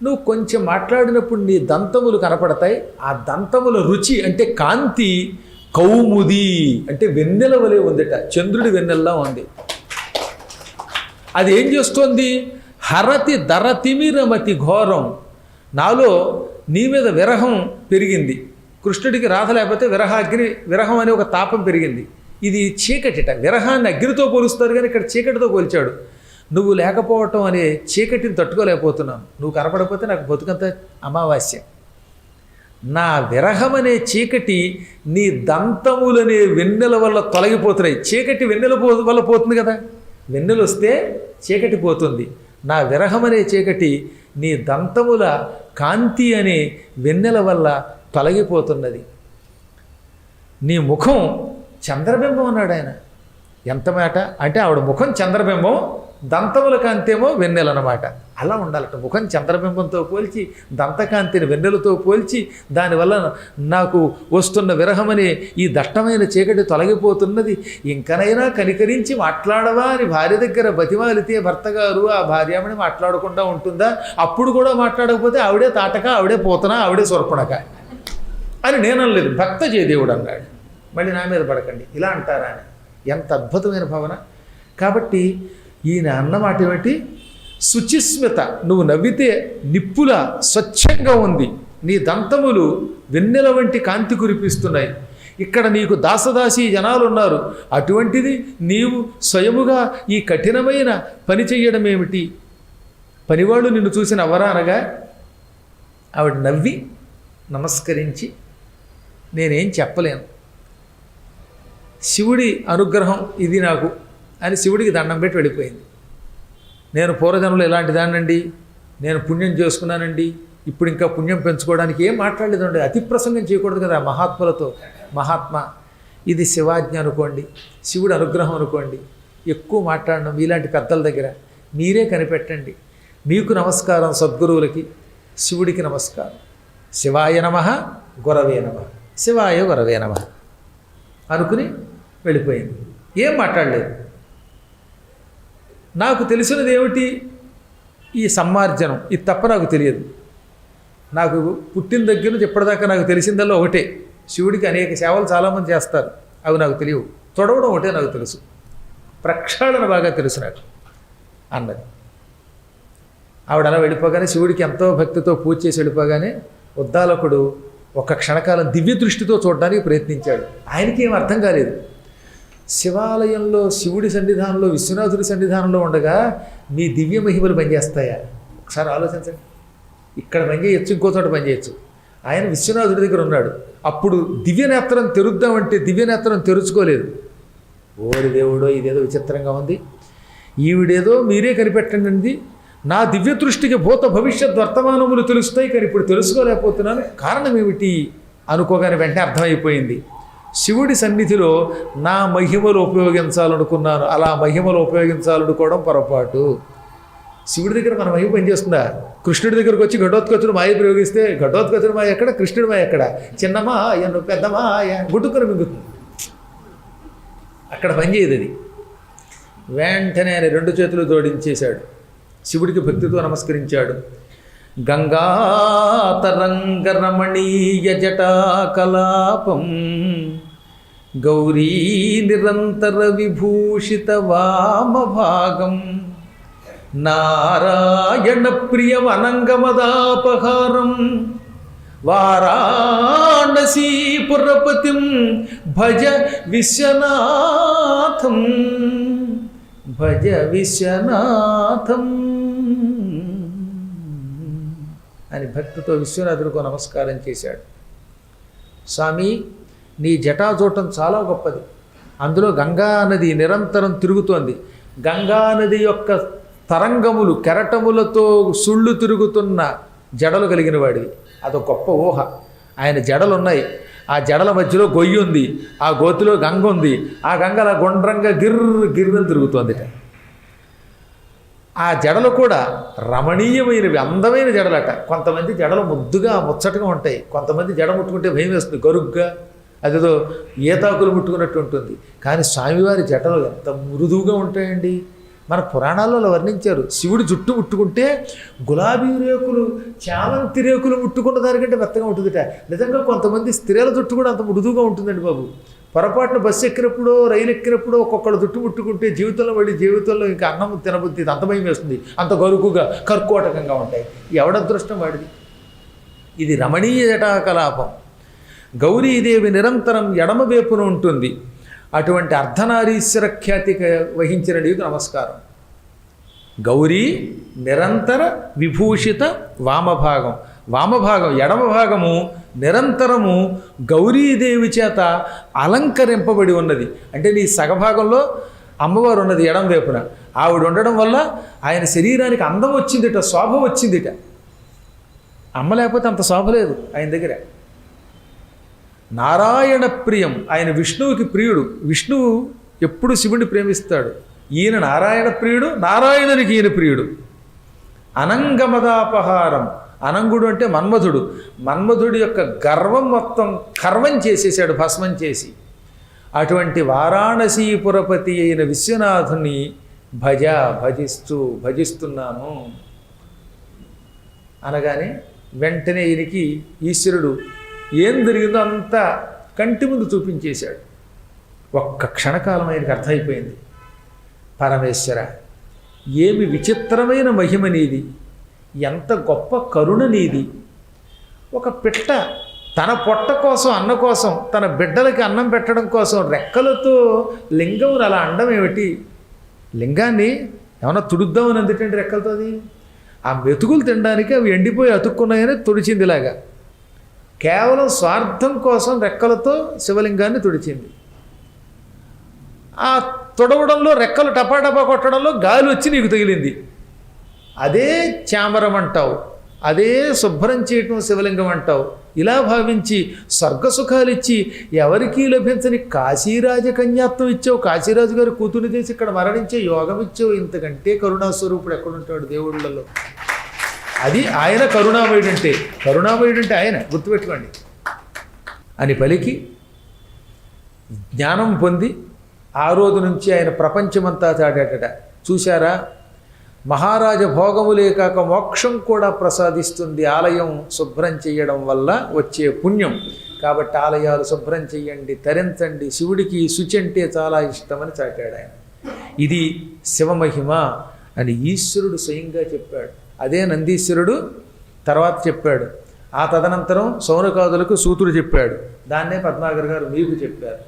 నువ్వు కొంచెం మాట్లాడినప్పుడు నీ దంతములు కనపడతాయి. ఆ దంతముల రుచి అంటే కాంతి కౌముది అంటే వెన్నెల వలె ఉందిట, చంద్రుడి వెన్నెల్లా ఉంది. అది ఏం చేస్తోంది? హరతి దరతిమిరమతి ఘోరం. నాలో నీ మీద విరహం పెరిగింది. కృష్ణుడికి రాధ లేకపోతే విరహం అనే ఒక తాపం పెరిగింది. ఇది చీకటిట. విరహాన్ని అగ్నితో పోలుస్తారు కానీ ఇక్కడ చీకటితో పోల్చాడు. నువ్వు లేకపోవటం అనే చీకటిని తట్టుకోలేకపోతున్నాను. నువ్వు కనపడకపోతే నాకు బతుకంత అమావాస్య. నా విరహం అనే చీకటి నీ దంతములనే వెన్నెల వల్ల తొలగిపోతున్నాయి. చీకటి వెన్నెల వల్ల పోతుంది కదా, వెన్నెలు వస్తే చీకటి పోతుంది. నా విరహం అనే చీకటి నీ దంతముల కాంతి అనే వెన్నెల వల్ల తొలగిపోతున్నది. నీ ముఖం చంద్రబింబం అన్నాడు ఆయన. ఎంత మాట అంటే ఆవిడ ముఖం చంద్రబింబం, దంతముల కాంతేమో వెన్నెలన్నమాట. అలా ఉండాలట. ముఖం చంద్రబింబంతో పోల్చి, దంతకాంతిని వెన్నెలతో పోల్చి, దానివల్ల నాకు వస్తున్న విరహమనే ఈ దట్టమైన చీకటి తొలగిపోతున్నది, ఇంకనైనా కనికరించి మాట్లాడవా అని భార్య దగ్గర బతిమాలితే భర్త గారు ఆ భార్యామణి మాట్లాడకుండా ఉంటుందా? అప్పుడు కూడా మాట్లాడకపోతే ఆవిడే తాటక, ఆవిడే పోతన, ఆవిడే సొరపడక అని నేననలేదు, భక్త జయదేవుడు అన్నాడు. మళ్ళీ నా మీద పడకండి ఇలా అంటారా అని. ఎంత అద్భుతమైన భావన. కాబట్టి ఈయన అన్నమాట ఏమిటి? శుచిస్మిత, నువ్వు నవ్వితే నిప్పులా స్వచ్ఛంగా ఉంది, నీ దంతములు వెన్నెల వంటి కాంతి కురిపిస్తున్నాయి, ఇక్కడ నీకు దాసదాసి జనాలు ఉన్నారు, అటువంటిది నీవు స్వయముగా ఈ కఠినమైన పని చెయ్యడం ఏమిటి? పనివాళ్ళు నిన్ను చూసి నవ్వరా అనగా ఆవిడ నవ్వి నమస్కరించి, నేనేం చెప్పలేను, శివుడి అనుగ్రహం ఇది నాకు అని శివుడికి దండం పెట్టి వెళ్ళిపోయింది. నేను పూర్వజన్మలో ఎలాంటి దాన్నండి, నేను పుణ్యం చేసుకున్నానండి, ఇప్పుడు ఇంకా పుణ్యం పెంచుకోవడానికి ఏం మాట్లాడలేదండి. అతి ప్రసంగం చేయకూడదు కదా మహాత్ములతో. మహాత్మ ఇది శివాజ్ఞ అనుకోండి, శివుడి అనుగ్రహం అనుకోండి, ఎక్కువ మాట్లాడడం ఇలాంటి పెద్దల దగ్గర మీరే కనిపెట్టండి. మీకు నమస్కారం సద్గురువులకి, శివుడికి నమస్కారం. శివాయ నమః గురవే నమః, శివాయ గురవే నమః అనుకుని వెళ్ళిపోయింది. ఏం మాట్లాడలేదు. నాకు తెలిసినది ఏమిటి? ఈ సమ్మార్జనం, ఇది తప్ప నాకు తెలియదు. నాకు పుట్టిన దగ్గర నుంచి ఇప్పటిదాకా నాకు తెలిసిందల్లా ఒకటే, శివుడికి అనేక సేవలు చాలామంది చేస్తారు, అవి నాకు తెలియవు. తొడవడం ఒకటే నాకు తెలుసు, ప్రక్షాళన బాగా తెలుసు నాకు అన్నది. ఆవిడ అలా వెళ్ళిపోగానే, శివుడికి ఎంతో భక్తితో పూజ చేసి వెళ్ళిపోగానే ఉద్దాలకుడు ఒక్క క్షణకాలం దివ్య దృష్టితో చూడడానికి ప్రయత్నించాడు. ఆయనకి ఏం అర్థం కాలేదు. శివాలయంలో శివుడి సన్నిధానంలో విశ్వనాథుడి సన్నిధానంలో ఉండగా మీ దివ్య మహిమలు పనిచేస్తాయా? ఒకసారి ఆలోచించండి. ఇక్కడ పనిచేయచ్చు, ఇంకో చోట పనిచేయచ్చు. ఆయన విశ్వనాథుడి దగ్గర ఉన్నాడు. అప్పుడు దివ్యనేత్రం తెరుద్దామంటే దివ్యనేత్రం తెరుచుకోలేదు. ఓరి దేవుడో, ఇదేదో విచిత్రంగా ఉంది, ఈవిడేదో మీరే కనిపెట్టండి, నా దివ్య దృష్టికి భూత భవిష్యత్ వర్తమానములు తెలుస్తాయి, కానీ ఇప్పుడు తెలుసుకోలేకపోతున్నాను, కారణం ఏమిటి అనుకోగానే వెంటనే అర్థమైపోయింది. శివుడి సన్నిధిలో నా మహిమలు ఉపయోగించాలనుకున్నాను, అలా మహిమలు ఉపయోగించాలనుకోవడం పొరపాటు. శివుడి దగ్గర మన మహిమ పనిచేస్తుందా? కృష్ణుడి దగ్గరకు వచ్చి ఘటోత్కచుడు మాయ ప్రయోగిస్తే ఘటోత్కచుడు మాయ ఎక్కడ, కృష్ణుడి మాయ ఎక్కడ? చిన్నమాయ పెద్దమాయ గుట్టుకొని మింగుతుంది, అక్కడ పనిచేయదు అది. వెంటనే ఆయన రెండు చేతులు జోడించేశాడు, శివుడికి భక్తితో నమస్కరించాడు. గంగాతరంగరమణీయ జటాకలాపం గౌరీ నిరంతర విభూషిత వామభాగం నారాయణ ప్రియమనంగమదాపహారం వారాణసీపురపతిం భజ విశ్వనాథం భజ విశ్వనాథం అని భక్తితో విశ్వనాథుడికి నమస్కారం చేశాడు. స్వామి, నీ జటాజూటం చాలా గొప్పది, అందులో గంగా నది నిరంతరం తిరుగుతోంది, గంగా నది యొక్క తరంగములు కెరటములతో సుళ్ళు తిరుగుతున్న జడలు కలిగిన వాడివి, అదొక గొప్ప ఊహ. ఆయన జడలున్నాయి, ఆ జడల మధ్యలో గొయ్యి ఉంది, ఆ గోతిలో గంగ ఉంది, ఆ గంగ అలా గుండ్రంగా గిర్రని తిరుగుతోందిట. ఆ జడలు కూడా రమణీయమైనవి, అందమైన జడలట. కొంతమంది జడలు ముద్దుగా ముచ్చటగా ఉంటాయి, కొంతమంది జడ ముట్టుకుంటే భయం వేస్తుంది, గరుగ్గా అదేదో ఏతాకులు ముట్టుకున్నట్టు ఉంటుంది. కానీ స్వామివారి జటలు ఎంత మృదువుగా ఉంటాయండి. మన పురాణాలలో వర్ణించారు, శివుడి జుట్టు ముట్టుకుంటే గులాబీ రేకులు చామంతి రేకులు ముట్టుకున్న దానికంటే మెత్తగా ఉంటుందిట. నిజంగా కొంతమంది స్త్రీల జుట్టు కూడా అంత మృదువుగా ఉంటుందండి బాబు. పొరపాటున బస్సు ఎక్కినప్పుడు రైలు ఎక్కినప్పుడు ఒక్కొక్కడు జుట్టు ముట్టుకుంటే జీవితంలో ఇంకా అన్నం తినబుద్ధి అంత భయం వేస్తుంది, అంత గరుకుగా కర్కోటకంగా ఉంటాయి. ఎవడదృష్టం వాడిది. ఇది రమణీయ జటాకలాపం. గౌరీదేవి నిరంతరం ఎడమవైపున ఉంటుంది. అటువంటి అర్ధనారీశ్వర ఖ్యాతి వహించిన నీకు నమస్కారం. గౌరీ నిరంతర విభూషిత వామభాగం, వామభాగం ఎడమ భాగము నిరంతరము గౌరీదేవి చేత అలంకరింపబడి ఉన్నది. అంటే నీ సగభాగంలో అమ్మవారు ఉన్నది ఎడం వైపున. ఆవిడ ఉండడం వల్ల ఆయన శరీరానికి అందం వచ్చిందిట, శోభ వచ్చిందిట. అమ్మ లేకపోతే అంత శోభ లేదు ఆయన దగ్గర. నారాయణ ప్రియం, ఆయన విష్ణువుకి ప్రియుడు. విష్ణువు ఎప్పుడు శివుడిని ప్రేమిస్తాడు. ఈయన నారాయణ ప్రియుడు, నారాయణునికి ఈయన ప్రియుడు. అనంగమదాపహారం, అనంగుడు అంటే మన్మధుడు. మన్మధుడి యొక్క గర్వం మొత్తం కర్వం చేసేసాడు, భస్మం చేసి. అటువంటి వారాణసీపురపతి అయిన విశ్వనాథుని భజిస్తున్నాను అనగానే వెంటనే ఈయనకి ఈశ్వరుడు ఏం జరిగిందో అంతా కంటి ముందు చూపించేశాడు. ఒక్క క్షణకాలం ఆయనకి అర్థమైపోయింది, పరమేశ్వర ఏమి విచిత్రమైన మహిమ నీది, ఎంత గొప్ప కరుణ నీది. ఒక పిట్ట తన పొట్ట కోసం, అన్న కోసం, తన బిడ్డలకి అన్నం పెట్టడం కోసం రెక్కలతో లింగం అలా అండం ఏమిటి? లింగాన్ని ఏమన్నా తుడుద్దామని అందుకండి రెక్కలతో? అది ఆ మెతుకులు తినడానికి అవి ఎండిపోయి అతుక్కున్నాయని తుడిచిందిలాగా కేవలం స్వార్థం కోసం రెక్కలతో శివలింగాన్ని తుడిచింది. ఆ తుడవడంలో రెక్కలు టపాటపా కొట్టడంలో గాలి వచ్చి నీకు తగిలింది. అదే చామరం అంటావు, అదే శుభ్రం చేయటం శివలింగం అంటావు. ఇలా భావించి స్వర్గసుఖాలు ఇచ్చి ఎవరికీ లభించని కాశీరాజ కన్యాత్వం ఇచ్చావు. కాశీరాజు గారు కూతురు చేసి ఇక్కడ మరణించే యోగం ఇచ్చావు. ఇంతకంటే కరుణాస్వరూపుడు ఎక్కడుంటాడు దేవుళ్ళలో? అది ఆయన కరుణామయుడు అంటే. కరుణామయుడు అంటే ఆయన, గుర్తుపెట్టుకోండి అని పలికి జ్ఞానం పొంది ఆ రోజు నుంచి ఆయన ప్రపంచమంతా చాటాడట. చూశారా, మహారాజ భోగములే కాక మోక్షం కూడా ప్రసాదిస్తుంది ఆలయం శుభ్రం చేయడం వల్ల వచ్చే పుణ్యం. కాబట్టి ఆలయాలు శుభ్రం చెయ్యండి, తరించండి, శివుడికి శుచి అంటే చాలా ఇష్టమని చాటాడు ఆయన. ఇది శివమహిమ అని ఈశ్వరుడు స్వయంగా చెప్పాడు. అదే నందీశ్వరుడు తర్వాత చెప్పాడు. ఆ తదనంతరం సౌనకాదులకు సూతుడు చెప్పాడు. దాన్నే పద్మాకర్ గారు మీకు చెప్పారు.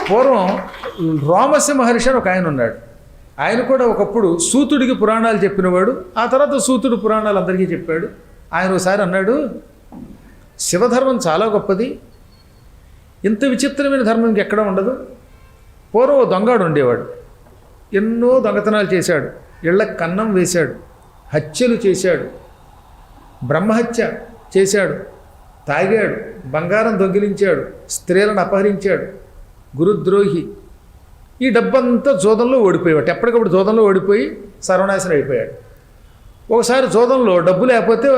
పూర్వం రోమస్య మహర్షి అని ఒక ఆయన ఉన్నాడు. ఆయన కూడా ఒకప్పుడు సూతుడికి పురాణాలు చెప్పినవాడు. ఆ తర్వాత సూతుడు పురాణాలు అందరికీ చెప్పాడు. ఆయన ఒకసారి అన్నాడు, శివధర్మం చాలా గొప్పది, ఇంత విచిత్రమైన ధర్మం ఇంకెక్కడ ఉండదు. పూర్వం దొంగాడు ఉండేవాడు, ఎన్నో దొంగతనాలు చేశాడు, ఇళ్లకు కన్నం వేశాడు, హత్యలు చేశాడు, బ్రహ్మహత్య చేశాడు, తాగాడు, బంగారం దొంగిలించాడు, స్త్రీలను అపహరించాడు, గురుద్రోహి. ఈ డబ్బంతా జోదంలో ఓడిపోయాడు. ఎప్పటికప్పుడు జోదంలో ఓడిపోయి సర్వనాశనం అయిపోయాడు. ఒకసారి జోదంలో డబ్బు లేకపోతే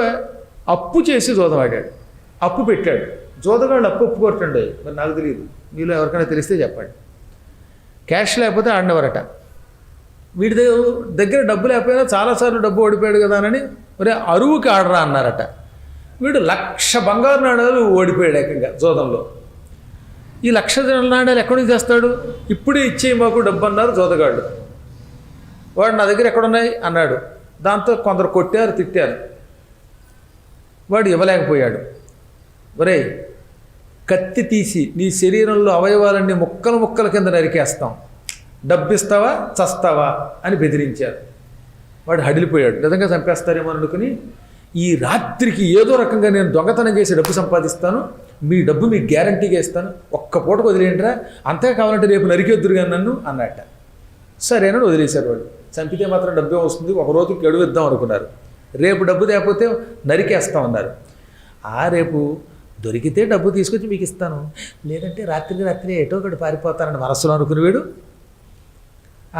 అప్పు చేసి జోదం ఆడాడు, అప్పు పెట్టాడు. జోదగాళ్ళు అప్పు ఒప్పుకోరటండి, మరి నాకు తెలియదు, మీలో ఎవరికైనా తెలిస్తే చెప్పండి. క్యాష్ లేకపోతే ఆడినవారట. వీడి దగ్గర డబ్బు లేకపోయినా చాలాసార్లు డబ్బు ఓడిపోయాడు కదా అని మరి అరువుకి ఆడరా అన్నారట. వీడు 1,00,000 బంగారు నాణాలు ఓడిపోయాడు ఏకంగా జోదంలో. ఈ 1,00,000 నాణాలు ఎక్కడి నుంచి చేస్తాడు? ఇప్పుడే ఇచ్చేయి మాకు డబ్బు అన్నారు జోదగాళ్ళు. వాడు నా దగ్గర ఎక్కడున్నాయి అన్నాడు. దాంతో కొందరు కొట్టారు, తిట్టారు. వాడు ఇవ్వలేకపోయాడు. ఒరే, కత్తి తీసి నీ శరీరంలో అవయవాలన్నీ ముక్కలు ముక్కల కింద నరికేస్తాం, డబ్బిస్తావా చస్తావా అని బెదిరించారు. వాడు హడిలిపోయాడు. నిజంగా చంపేస్తారేమో అనుకుని, ఈ రాత్రికి ఏదో రకంగా నేను దొంగతనం చేసి డబ్బు సంపాదిస్తాను, మీ డబ్బు మీకు గ్యారంటీగా ఇస్తాను, ఒక్క పూటకు వదిలేంట్రా, అంతే కావాలంటే రేపు నరికేద్దురుగా నన్ను అన్నట్ట. సరేనని వదిలేశారు. వాడు చంపితే మాత్రం డబ్బే వస్తుంది, ఒక రోజుకి గడువు ఇద్దాం అనుకున్నారు. రేపు డబ్బు లేకపోతే నరికేస్తామన్నారు. రేపు దొరికితే డబ్బు తీసుకొచ్చి మీకు ఇస్తాను, లేదంటే రాత్రి ఎటో ఒకటి పారిపోతానని మనస్సులో అనుకుని వీడు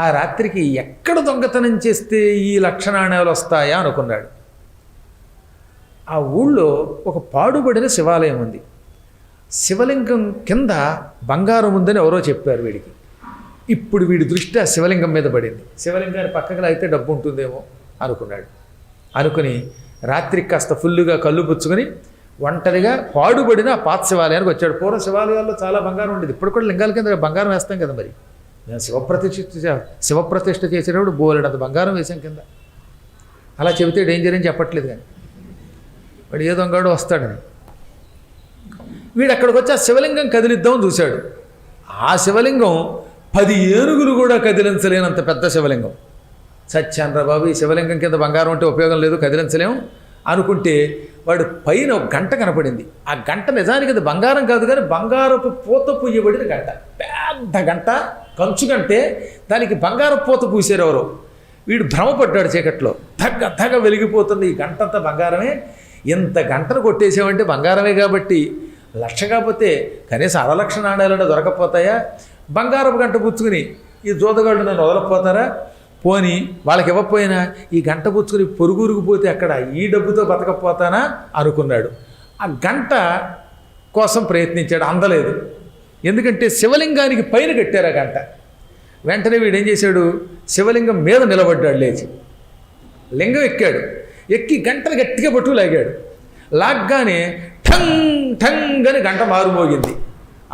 ఆ రాత్రికి ఎక్కడ దొంగతనం చేస్తే ఈ 1,00,000 నాణాలు వస్తాయా అనుకున్నాడు. ఆ ఊళ్ళో ఒక పాడుబడిన శివాలయం ఉంది. శివలింగం కింద బంగారం ఉందని ఎవరో చెప్పారు వీడికి. ఇప్పుడు వీడి దృష్టి ఆ శివలింగం మీద పడింది. శివలింగాన్ని పక్కకి అయితే డబ్బు ఉంటుందేమో అనుకున్నాడు. అనుకుని రాత్రికి కాస్త ఫుల్లుగా కళ్ళు పుచ్చుకొని ఒంటరిగా పాడుబడిన ఆ పాత శివాలయానికి వచ్చాడు. పూర్వం శివాలయాల్లో చాలా బంగారం ఉండేది. ఇప్పుడు కూడా లింగాల కింద బంగారం వేస్తాం కదా. మరి నేను శివప్రతిష్ఠ చేసేటప్పుడు బోలెడంత బంగారం వేసాం కింద. అలా చెబితే డేంజర్ అని చెప్పట్లేదు, కానీ వాడు ఏ దొంగడు వస్తాడని. వీడు అక్కడికి వచ్చి ఆ శివలింగం కదిలిద్దామని చూశాడు. ఆ శివలింగం 10 ఏనుగులు కూడా కదిలించలేనంత పెద్ద శివలింగం. సత్యాన్రా బాబు, ఈ శివలింగం కింద బంగారం ఉంటే ఉపయోగం లేదు, కదిలించలేము అనుకుంటే వాడు పైన ఒక గంట కనపడింది. ఆ గంట నిజానికి అది బంగారం కాదు, కానీ బంగారపు పూత పూయబడిన గంట. పెద్ద గంట, కంచు గంటే, దానికి బంగారపు పూత పూసారు ఎవరో. వీడు భ్రమపడ్డాడు చీకట్లో. దగ్గ వెలిగిపోతుంది ఈ గంటంతా బంగారమే. ఇంత గంటను కొట్టేసామంటే బంగారమే కాబట్టి 1,00,000 కాకపోతే కనీసం 1/2 లక్ష నాణ్యాలంటే దొరకపోతాయా? బంగారపు గంట పుచ్చుకుని ఈ జోదగాళ్ళు నన్ను వదలకపోతారా, పోని వాళ్ళకి ఇవ్వకపోయినా ఈ గంట పుచ్చుకుని పొరుగురిగిపోతే అక్కడ ఈ డబ్బుతో బతకపోతానా అనుకున్నాడు. ఆ గంట కోసం ప్రయత్నించాడు, అందలేదు. ఎందుకంటే శివలింగానికి పైన కట్టారు ఆ గంట. వెంటనే వీడు ఏం చేశాడు, శివలింగం మీద నిలబడ్డాడు, లేచి లింగం ఎక్కాడు. ఎక్కి గంటను గట్టిగా పట్టు లాగాడు. లాగ్గానే ఠంగ్ ఠంగ్ అని గంట మారుమోగింది.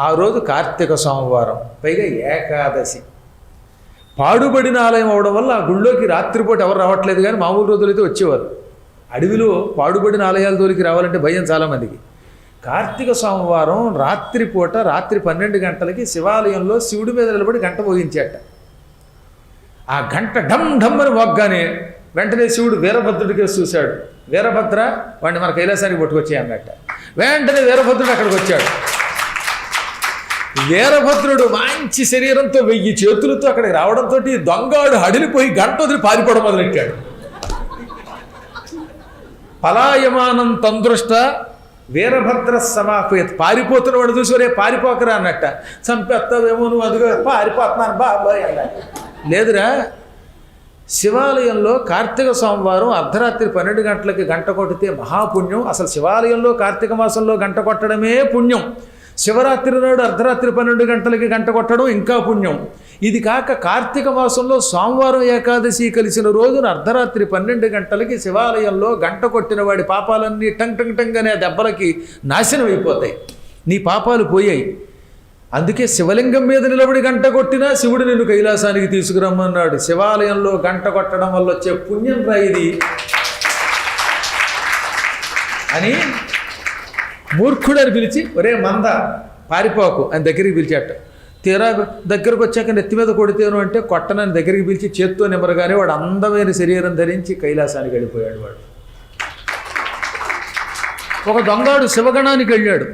ఆ రోజు కార్తీక సోమవారం, పైగా ఏకాదశి. పాడుబడిన ఆలయం అవడం వల్ల ఆ గుళ్ళోకి రాత్రిపూట ఎవరు రావట్లేదు, కానీ మామూలు రోజులైతే వచ్చేవారు. అడవిలో పాడుబడిన ఆలయాల జోలికి రావాలంటే భయం చాలామందికి. కార్తీక సోమవారం రాత్రిపూట రాత్రి 12 గంటలకి శివాలయంలో శివుడి మీద నిలబడి గంట మోగించాట. ఆ గంట ఢమ్ ఢమ్ అని మోగ్గానే వెంటనే శివుడు వీరభద్రుడికి చూశాడు. వీరభద్ర, వాడిని మన కైలాసానికి పట్టుకొచ్చాయి అన్నట్ట. వెంటనే వీరభద్రుడు అక్కడికి వచ్చాడు. వీరభద్రుడు మంచి శరీరంతో 1000 చేతులతో అక్కడికి రావడంతో దొంగాడు హడిలిపోయి గంట వదిలి పారిపోవడం మొదలెట్టాడు. పలాయమానం తందృష్ట వీరభద్ర సమాపేత్. పారిపోతున్న వాడు చూసి వరే పారిపోకరా అన్నట్ట. చంపేస్తావేమో నువ్వు, అదిగో పారిపోతున్నాను బాబాయ్ అన్నట్టు. లేదురా, శివాలయంలో కార్తీక సోమవారం అర్ధరాత్రి 12 గంటలకి గంట కొట్టితే మహాపుణ్యం. అసలు శివాలయంలో కార్తీక మాసంలో గంట కొట్టడమే పుణ్యం. శివరాత్రి నాడు అర్ధరాత్రి 12 గంటలకి గంట కొట్టడం ఇంకా పుణ్యం. ఇది కాక కార్తీక మాసంలో సోమవారం ఏకాదశి కలిసిన రోజున అర్ధరాత్రి 12 గంటలకి శివాలయంలో గంట కొట్టిన వాడి పాపాలన్నీ టంగ్ టంగ్ టంగ్ అనే దెబ్బలకి నాశనం అయిపోతాయి. నీ పాపాలు పోయాయి. అందుకే శివలింగం మీద నిలబడి గంట కొట్టినా శివుడు నిన్ను కైలాసానికి తీసుకురమ్మన్నాడు. శివాలయంలో గంట కొట్టడం వల్ల వచ్చే పుణ్యం రా ఇది అని మూర్ఖుడని పిలిచి, ఒరే మంద పారిపోకు అని దగ్గరికి పిలిచాట. తీరా దగ్గరకు వచ్చాక నెత్తి మీద కొడితేను అంటే కొట్టనని దగ్గరికి పిలిచి చేత్తో నిమ్మరగానే వాడు అందమైన శరీరం ధరించి కైలాసానికి వెళ్ళిపోయాడు. వాడు ఒక దొంగాడు శివగణానికి వెళ్ళాడు.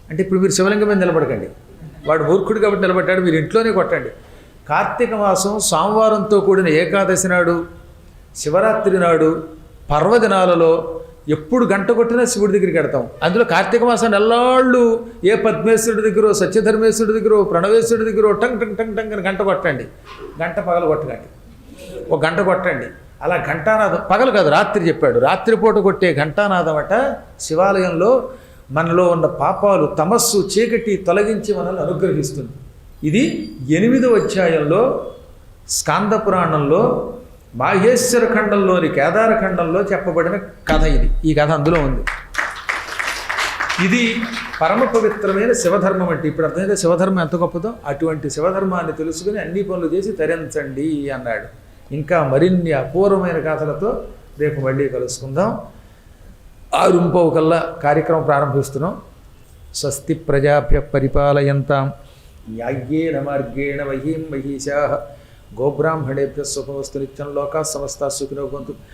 అంటే ఇప్పుడు మీరు శివలింగం మీద నిలబడకండి, వాడు మూర్ఖుడు కాబట్టి నిలబడ్డాడు, మీరు ఇంట్లోనే కొట్టండి. కార్తీక మాసం సోమవారంతో కూడిన ఏకాదశి నాడు, శివరాత్రి నాడు, పర్వదినాలలో ఎప్పుడు గంట కొట్టినా శివుడి దగ్గరికి వెడతాం. అందులో కార్తీక మాసం నెల్లాళ్ళు ఏ పద్మేశ్వరుడి దగ్గర, సత్యధర్మేశ్వరుడి దగ్గర, ప్రణవేశ్వరుడి దగ్గర టంగ్ టంగ్ టంగ్ టంగ్ అని గంట కొట్టండి. గంట పగలు కొట్టకండి, ఒక గంట కొట్టండి. అలా ఘంటానాదం పగలు కాదు రాత్రి చెప్పాడు. రాత్రిపూట కొట్టే ఘంటానాదం అట శివాలయంలో మనలో ఉన్న పాపాలు, తమస్సు, చీకటి తొలగించి మనల్ని అనుగ్రహిస్తుంది. ఇది 8వ అధ్యాయంలో స్కాంద పురాణంలో మాహేశ్వర ఖండంలోని కేదార ఖండంలో చెప్పబడిన కథ ఇది. ఈ కథ అందులో ఉంది. ఇది పరమ పవిత్రమైన శివధర్మం. అంటే ఇప్పుడు అర్థమైతే శివధర్మం ఎంత గొప్పదో, అటువంటి శివధర్మాన్ని తెలుసుకుని అన్ని పనులు చేసి తరించండి అన్నాడు. ఇంకా మరిన్ని అపూర్వమైన కథలతో రేపు మళ్ళీ కలుసుకుందాం. 6:15 కల్లా కార్యక్రమం ప్రారంభిస్తున్నాం. స్వస్తి ప్రజాభ్య పరిపాలయంతాం న్యాయ్యేన మార్గేణ మహీం మహీషాః గోబ్రాహ్మణేభ్యः శుభమస్తు నిత్యం. లోకాః సమస్తాః సుఖినో భవంతు.